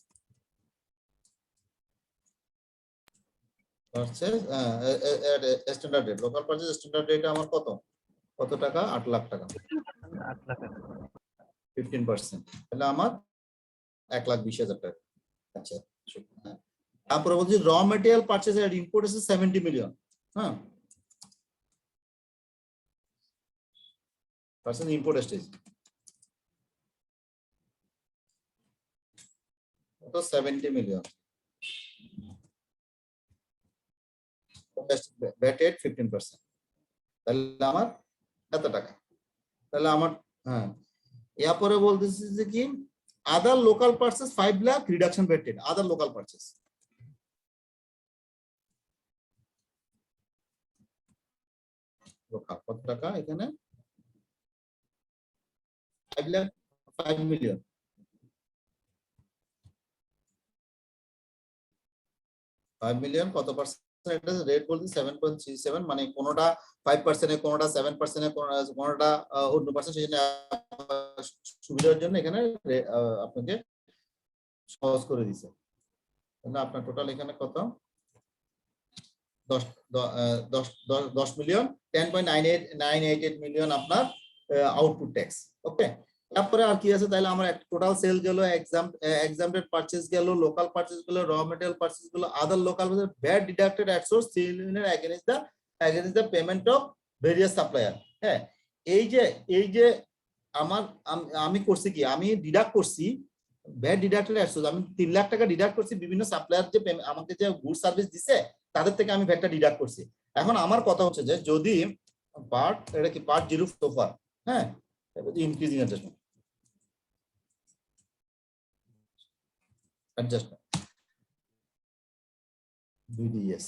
standard rate, local purchase standard rate আমার কত টাকা? 8 লাখ টাকা, 15%, তাহলে আমার 1,20,000 টাকা। আচ্ছা, তারপরে বলছি র মেটেরিয়াল পারচেজ এর ইম্পোর্ট আছে 70 মিলিয়ন। হ্যাঁ, পারচেজ ইম্পোর্ট স্টেজ কত? 70 মিলিয়ন, ভ্যাট এট 15%, তাহলে আমার এত টাকা। তাহলে আমার হ্যাঁ, এরপরে বলতেছি যে কি other local purchase 5 lakh, reduction VAT rate other local purchase local কত টাকা? এখানে 5 লাখ, 5 মিলিয়ন, 5 মিলিয়ন কত পার্সেন্ট? এটা রেট বলতে 7.37, মানে কোনটা 5%, কোনটা 7%, কোনটা অন্য পার্সেন্ট। সেজন্য সুবিধার জন্য এখানে আপনাকে সহজ করে দিছে। তাহলে আপনার টোটাল এখানে কত? 10 মিলিয়ন, 10.988 মিলিয়ন আপনার আউটপুট ট্যাক্স। ওকে, তারপরে আর কি আছে? তাহলে আমার টোটাল সেল গেল, exempted পারচেজ গেল, লোকাল পারচেজ গেল, র মেটেরিয়াল পারচেজ গেল, other local VAT deducted at source against the payment of various supplier। হ্যাঁ, এই যে আমি করছি কি, আমি ডিডাক্ট করছি ভ্যাট ডিডাক্টেড অ্যাট সোর্স, আমি 3 লাখ টাকা ডিডাক্ট করছি বিভিন্ন সাপ্লায়ার যে আমাকে যে গুড সার্ভিস দিছে তাদের থেকে আমি ভ্যাটটা ডিডাক্ট করছি। এখন আমার কথা হচ্ছে যে যদি পার্ট, এটা কি পার্ট 0 সোফার, হ্যাঁ, increasing adjustment BDS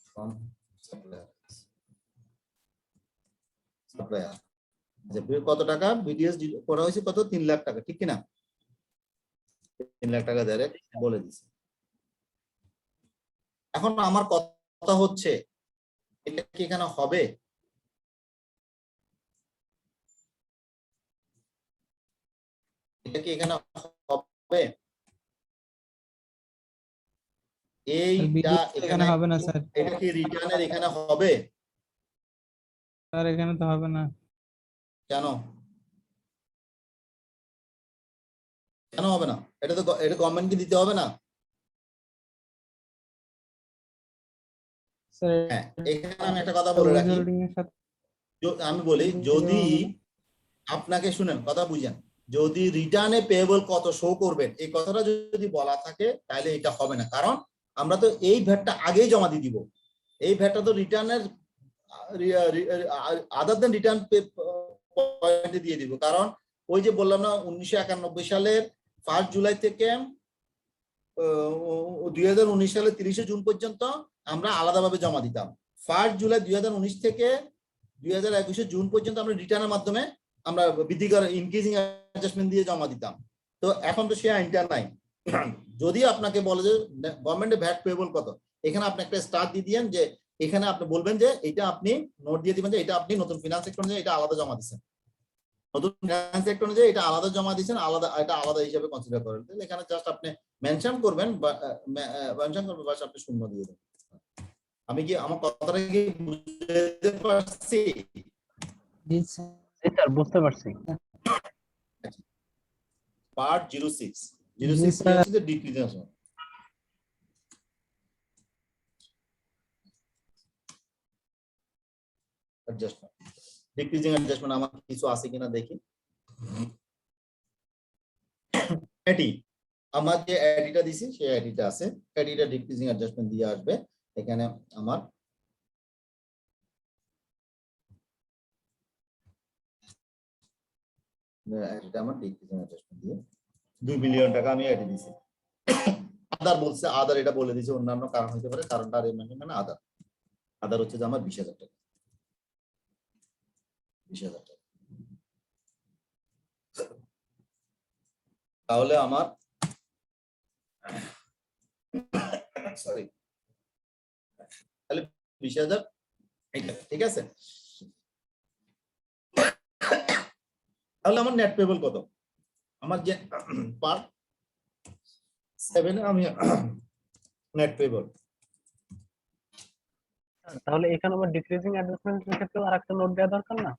from supplier যে কত টাকা BDS করা হয়েছে? কত? 3 লাখ টাকা, ঠিক কিনা? 3 লাখ টাকা ডাইরেক্ট বলে দিছে। এখন আমার কথা হচ্ছে এটা কি এখানে হবে? এটা কি এখানে হবে? এইটা এখানে হবে না স্যার। এটা কি রিটার্নের এখানে হবে? স্যার এখানে তো হবে না। কেন হবে না? এটা গভর্নমেন্টকে দিতে হবে না? স্যার হ্যাঁ, এখানে আমি একটা কথা বলে রাখি, আমি বলি যদি আপনাকে শুনেন, কথা বুঝেন, যদি রিটার্নে পেয়েবল কত শো করবেন এই কথাটা যদি বলা থাকে তাহলে এটা হবে না, কারণ আমরা তো এই ভ্যাটটা আগেই জমা দিয়ে দিব। এই ভ্যাটটা তো রিটার্নের আদার দেন রিটার্ন পয়েন্টে দিয়ে দিব, কারণ ওই যে বললাম না 1991 সালের 1 জুলাই থেকে 2019 সালের 30 জুন পর্যন্ত আমরা আলাদাভাবে জমা দিতাম। 1 জুলাই 2019 থেকে 2021 জুন পর্যন্ত আমরা রিটার্নের মাধ্যমে আমরা বৃদ্ধিকর ইনক্রিজিং অ্যাডজাস্টমেন্ট দিয়ে জমা দিতাম। তো এখন তো সে আইনটা নাই। যদি আপনাকে বলে যে গভর্নমেন্টে ভ্যাট পেয়েবল কত, এখানে আপনি একটা স্টার দিয়ে দিয়েন যে এখানে আপনি বলবেন যে এটা আপনি নোট দিয়ে দিবেন যে এটা আপনি নতুন ফিনান্স সেক্টর অনুযায়ী এটা আলাদা জমা দিচ্ছেন, নতুন ফিনান্স সেক্টর অনুযায়ী এটা আলাদা জমা দিচ্ছেন, এটা আলাদা হিসাবে কনসিডার করেন। তাহলে এখানে জাস্ট আপনি মেনশন করবেন বাস আপনি শূন্য দিয়ে দেবেন। আমি কি আমার কথাটা কি বুঝতে পারছি? জি স্যার, বুঝতে পারছি। পার্ট 06 জি, 06 কি স্যার। হচ্ছে যে ডিক্রিজিং অ্যাডজাস্টমেন্ট। ডিক্রিজিং অ্যাডজাস্টমেন্ট আমার কিছু আছে কিনা দেখি। এটি আমার যে এডিটা দিছি সেই এডিটা আছে, এডিটা ডিক্রিজিং অ্যাডজাস্টমেন্ট দিয়ে আসবে এখানে আমার এটা আমার ডিক্রিজিং অ্যাডজাস্টমেন্ট দিয়ে 2 মিলিয়ন টাকা আমি এডি দিছি। আদার বলছে, আদার এটা বলে দিয়েছে, অন্যান্য কারণ হতে পারে, কারণটা আর মানে আদার, আদার হচ্ছে যে আমার 20,000 টাকা, 20,000 টাকা। তাহলে আমার সরি তাহলে 20,000 এটা ঠিক আছে। তাহলে আমার নেট পেবল কত? আমার যে পার 7 আমি নেট পেবল। তাহলে এখানে আমার ডিক্রিজিং অ্যাডজাস্টমেন্টের ক্ষেত্রে আরেকটা নোট দেওয়া দরকার না?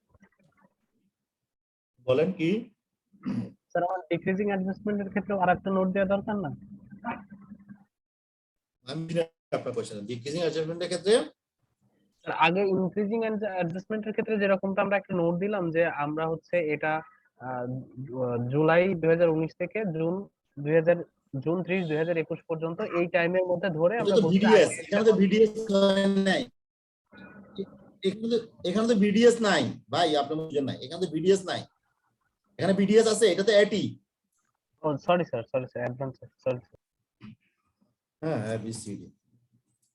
বলেন কি? স্যার আমার ডিক্রিজিং অ্যাডজাস্টমেন্টের ক্ষেত্রে আরেকটা নোট দেওয়া দরকার না? আমি আপনার কোশ্চেন ডিক্রিজিং অ্যাডজাস্টমেন্টের ক্ষেত্রে স্যার আগে ইনক্রিজিং অ্যাডজাস্টমেন্টের ক্ষেত্রে যেরকমটা আমরা একটা নোট দিলাম যে আমরা হচ্ছে এটা জুলাই 2019 থেকে জুন 30 2021 পর্যন্ত এই টাইমের মধ্যে ধরে আমরা বলছি ভিডিএস, এখানে তো ভিডিএস নাই, এখানে তো ভিডিএস নাই ভাই, আপনি বুঝেন না, এখানে তো ভিডিএস নাই, এখানে ভিডিএস আছে, এটা তো এটি। ও সরি স্যার অ্যাডভান্স সরি। হ্যাঁ এবিসিডি।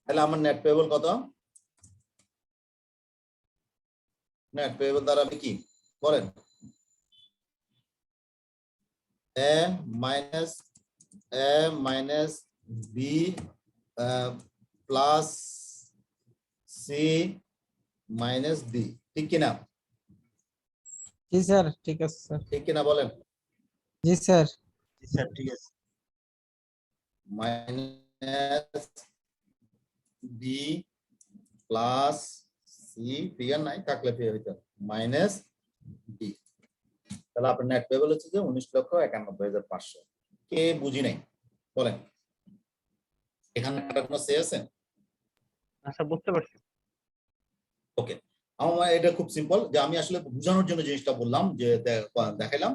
তাহলে আমার নেট পেবল কত? নেট পেবল দ্বারা আমি কি বলেন, A minus B plus C minus D, ঠিক কিনা? জি স্যার, ঠিক আছে স্যার। ঠিক কিনা বলেন? জি স্যার। জি স্যার ঠিক আছে। Minus B plus C, figure নাই থাকলে ফিগার হইতো মাইনাস ডি। তাহলে আপনার নেট পেবল হচ্ছে যে 19,91,500। কে বুঝি নাই বলেন? এখানে একটা কোনো সে আছে? আচ্ছা বুঝতে পারছি। ওকে, আমার এটা খুব সিম্পল, যে আমি আসলে বোঝানোর জন্য জিনিসটা বললাম, যে দেখাইলাম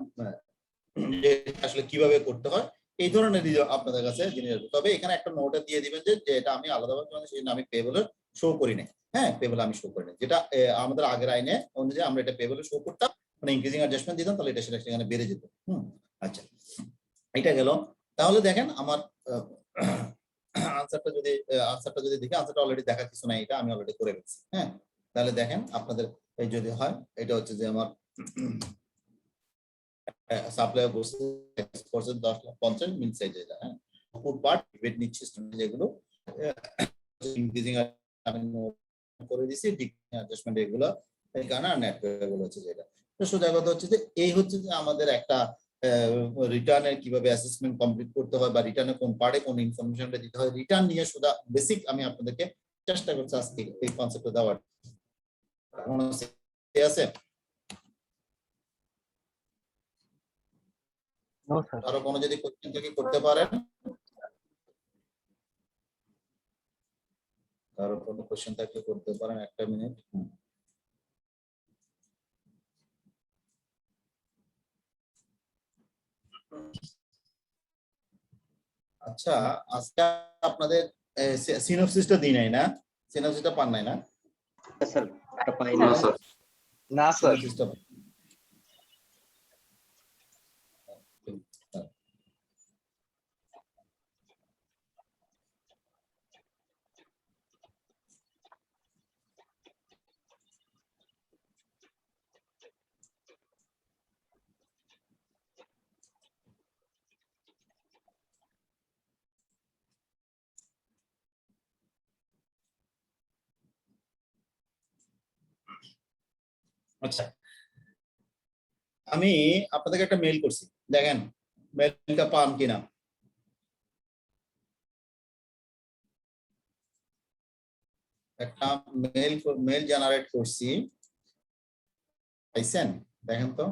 যে আসলে কিভাবে করতে হয় এই ধরনের আপনাদের কাছে জিনিস। তবে এখানে একটা নোটে দিয়ে দিবেন যে এটা আমি আলাদাভাবে সেই আমি পেবলে শো করি নাই। হ্যাঁ, পেবল আমি শো করি নাই, যেটা আমাদের আগের আইনে অনুযায়ী আমরা এটা পেবলে শো করতাম, মানে ইনক্রিজিং অ্যাডজাস্টমেন্ট দিতাম, তাহলে এটা সেখানে বেড়ে যেত। আচ্ছা, এটা গেল। তাহলে দেখেন আমার আনসারটা যদি দেখি, আনসারটা অলরেডি দেখা কিছু নাই, এটা আমি অলরেডি করে ফেলছি। হ্যাঁ, তাহলে দেখেন আপনাদের এই যদি হয়, এটা হচ্ছে যে আমার সাপ্লাই করছে 10,50,000 মিল সাইজ, এটা হ্যাঁ ফুড পার্ট ওয়েট নিচ্ছে স্টুডেন্ট, যেগুলো ইনক্রিজিং আমি করে দিছি, ডিক্রিজিং অ্যাডজাস্টমেন্ট এগুলো এই কারণে নেট পেবল হচ্ছে যেটা। তো সোজা কথা হচ্ছে যে এই হচ্ছে যে আমাদের একটা রিটার্নে কিভাবে অ্যাসেসমেন্ট কমপ্লিট করতে হয়, বা রিটার্নে কোন পার্টে কোন ইনফরমেশনটা দিতে হয়, রিটার্ন নিয়ে সোজা বেসিক আমি আপনাদেরকে চেষ্টা করছি আজকে এই কনসেপ্টটা দেওয়ার। আছে নো স্যার। আরো কোনো যদি কোশ্চেন থেকে করতে পারেন, কারো কোনো কোশ্চেন থাকলে করতে পারেন, একটা মিনিট। আচ্ছা, আজকে আপনাদের সিনপসিসটা দিই নাই না? সিনপসিসটা পান নাই না? স্যার এটা পাই না না। স্যার। না স্যার। সিনপসিসটা আচ্ছা, আমি আপনাদেরকে একটা মেইল করছি, দেখেন মেইলটা পান কিনা। একটা মেইল জেনারেট করছি, পাইছেন? দেখেন তো।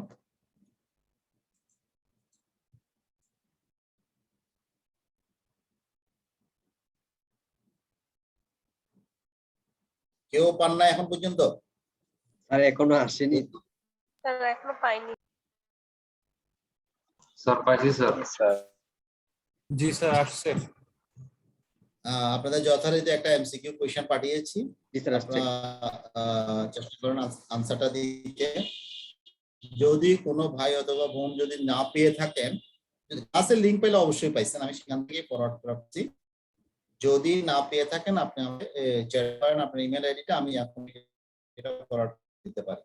কেউ পান না এখন পর্যন্ত? আর এখনো আসেনি। স্যার এখনো পাইনি। স্যার পাইছি স্যার। জি স্যার আসছে। আপনাদের যথারীতি একটা এমসিকিউ কোয়েশ্চেন পাঠিয়েছি, জি স্যার আসছে। আপনারা চেষ্টা করেন আনসারটা দিতে। যদি কোনো ভাই অথবা বোন যদি না পেয়ে থাকেন, ক্লাসের লিংক পেলে অবশ্যই পাইছেন, আমি সেখান থেকে ফরওয়ার্ড করছি। যদি না পেয়ে থাকেন আপনি আমাকে চ্যাট করেন আপনার ইমেল আইডিটা, আমি এখন এটা ফরওয়ার্ড দিতে পারি।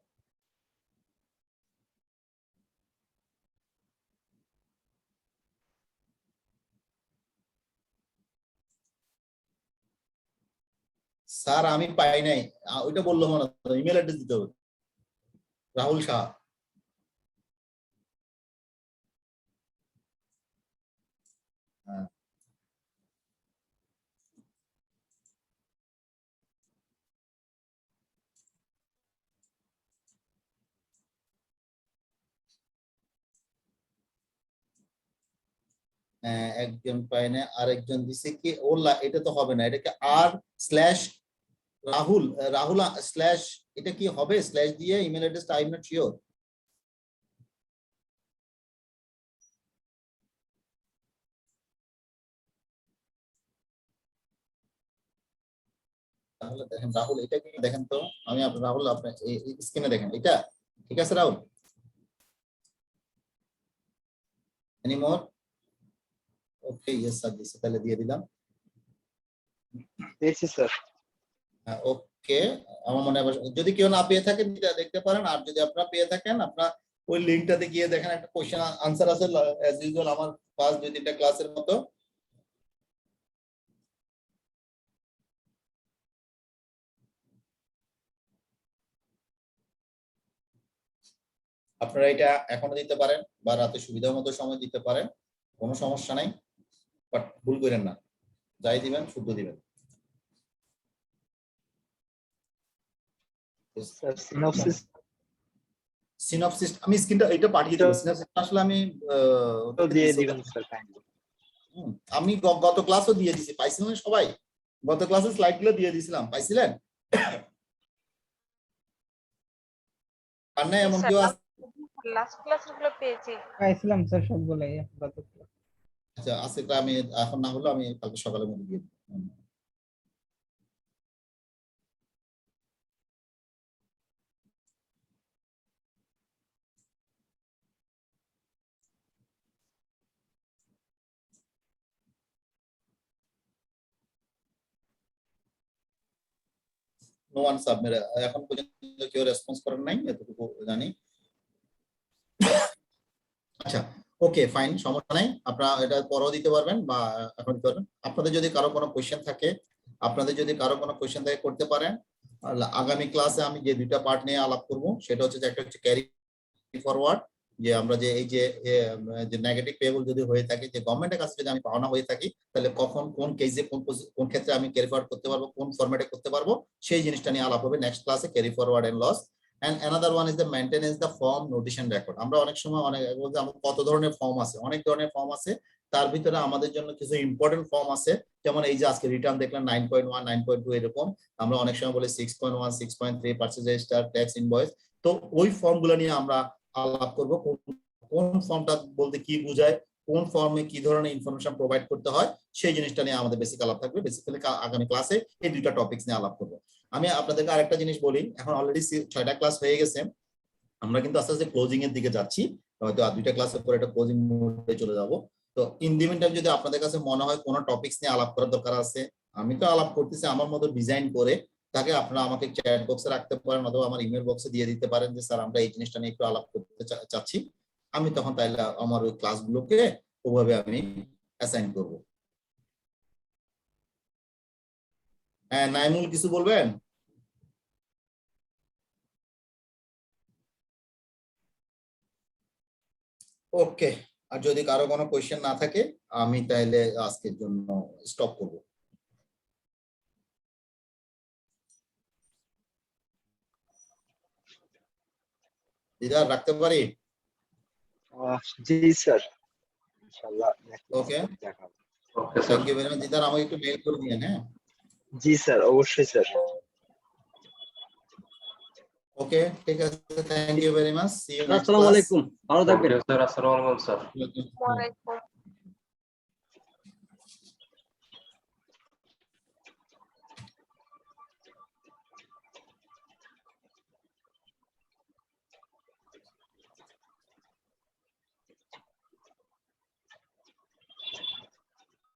স্যার আমি পাই নাই, ওইটা বললো মনে ইমেল অ্যাড্রেস দিতে হবে। রাহুল শাহ। হ্যাঁ, একজন পাই না, আরেকজন দিছে কি ওলা, এটা তো হবে না, এটাকে আর স্ল্যাশ রাহুল রাহুল স্ল্যাশ, এটা কি হবে স্ল্যাশ দিয়ে ইমেল অ্যাড্রেসটা? I am not sure. তাহলে দেখেন রাহুল, এটা কি দেখেন তো, আমি আপনার রাহুল আপনার স্ক্রিনে দেখেন এটা, ঠিক আছে Rahul? Anymore? Okay yes sir দিছে, তাহলে দিয়ে দিলাম। দিয়েছি স্যার। ওকে, আমার মনে হয় যদি কেউ না পেয়ে থাকেন দেখতে পারেন, আর যদি আপনারা পেয়ে থাকেন আপনারা ওই লিঙ্কটাতে গিয়ে দেখেন, একটা কোশ্চেন আনসার আছে অ্যাজ ইউজুয়াল আমার ফার্স্ট 2-3টা ক্লাসের মতো। আপনারা এটা এখনো দিতে পারেন বা রাতে সুবিধা মতো সময় দিতে পারেন, কোনো সমস্যা নাই, বাট ভুল করেন না, যাই দিবেন শুদ্ধ দিবেন। সিনপসিস আমি স্ক্রিনটা এটা পাঠিয়ে দেব, সিনপসিস আসলে আমি দিয়ে দিবেন স্যার কাইন্ডলি। আমি গত ক্লাসও দিয়ে দিছি, পাইছিলেন সবাই? গত ক্লাসে স্লাইডগুলো দিয়ে দিছিলাম, পাইছিলেন? আর না এমন কেউ আছে? লাস্ট ক্লাসের গুলো পেয়েছি। পাইছিলাম স্যার সবগুলাই। আচ্ছা আজকে আমি এখন না হলো আমি কালকে সকালের মধ্যে দিয়ে দেব। নো ওয়ান সাবমিট, এখন পর্যন্ত কেউ রেসপন্স করেন নাই এতটুকু জানি। আচ্ছা ওকে ফাইন, সমস্যা নাই, আপনারা এটা পরেও দিতে পারবেন বা এখন দিতে পারবেন। আপনাদের যদি কারো কোনো কোশ্চেন থাকে, করতে পারেন। আগামী ক্লাসে আমি যে 2টা পার্ট নিয়ে আলাপ করব, সেটা হচ্ছে যে একটা হচ্ছে ক্যারি ফরওয়ার্ড, যে আমরা যে এই যে নেগেটিভ পেবল যদি হয়ে থাকে, যে গভর্নমেন্টের কাছে যদি আমি পাওনা হয়ে থাকি, তাহলে কখন কোন কেসে কোন ক্ষেত্রে আমি ক্যারি ফরওয়ার্ড করতে পারবো, কোন ফরম্যাটে করতে পারবো, সেই জিনিসটা নিয়ে আলাপ হবে নেক্সট ক্লাসে, carry forward and loss. And another one is the maintenance the form notation record. আমরা অনেক সময় কত ধরনের ফর্ম আছে, অনেক ধরনের ফর্ম আছে, তার ভিতরে আমাদের জন্য কিছু ইম্পর্টেন্ট ফর্ম আছে, যেমন এই যে আজকে রিটার্ন দেখলাম 9.1 9.2 এরকম, আমরা অনেক সময় বলি 6.1 6.3 পারচেজ রেজিস্টার ট্যাক্স ইনভয়েস। তো ওই ফর্মগুলো নিয়ে আমরা আলাপ করব, কোন ফর্মটা বলতে কি বোঝায়, কোন ফর্মে কি ধরনের ইনফরমেশন প্রোভাইড করতে হয়, সেই জিনিসটা নিয়ে আমাদের বেসিক আলাপ থাকবে। বেসিক্যালি আগামী ক্লাসে এই 2টা টপিকস নিয়ে আলাপ করব। আমি আপনাদেরকে আরেকটা জিনিস বলি, এখন অলরেডি 6টা ক্লাস হয়ে গেছে, আমরা কিন্তু আস্তে আস্তে ক্লোজিং এর দিকে যাচ্ছি, হয়তো আর 2টা ক্লাসের পরে একটা ক্লোজিং মোডে চলে যাব। তো ইন দি মিন টাইম যদি আপনাদের কাছে মনে হয় কোনো টপিকস নিয়ে আলাপ করার দরকার আছে, আমি তো আলাপ করতেছি আমার মতো ডিজাইন করে, তাকে আপনারা আমাকে চ্যাট বক্সে রাখতে পারেন অথবা আমার ইমেল বক্সে দিয়ে দিতে পারেন যে স্যার আমরা এই জিনিসটা নিয়ে একটু আলাপ করতে চাচ্ছি, আমি তখন তাইলে আমার ওই ক্লাসগুলোকে ওভাবে আমি অ্যাসাইন করব। হ্যাঁ নাইমুল কিছু বলবেন? ওকে, আর যদি কারো কোনো কোয়েশ্চেন না থাকে আমি তাহলে আজকের জন্য স্টপ করব। দিদার রাখতে পারি? জি স্যার ইনশাআল্লাহ। ওকে দেখা হবে। Okay sir. Thank you very much. Didar আমাকে একটু মেইল করে দিয়েন। হ্যাঁ জি স্যার অবশ্যই স্যার। ওকে, ঠিক আছে, thank you very much, see you next আসসালামু আলাইকুম, ভালো থাকবেন। স্যার আসসালামু আলাইকুম স্যার। ক্লাস। ওয়ালাইকুম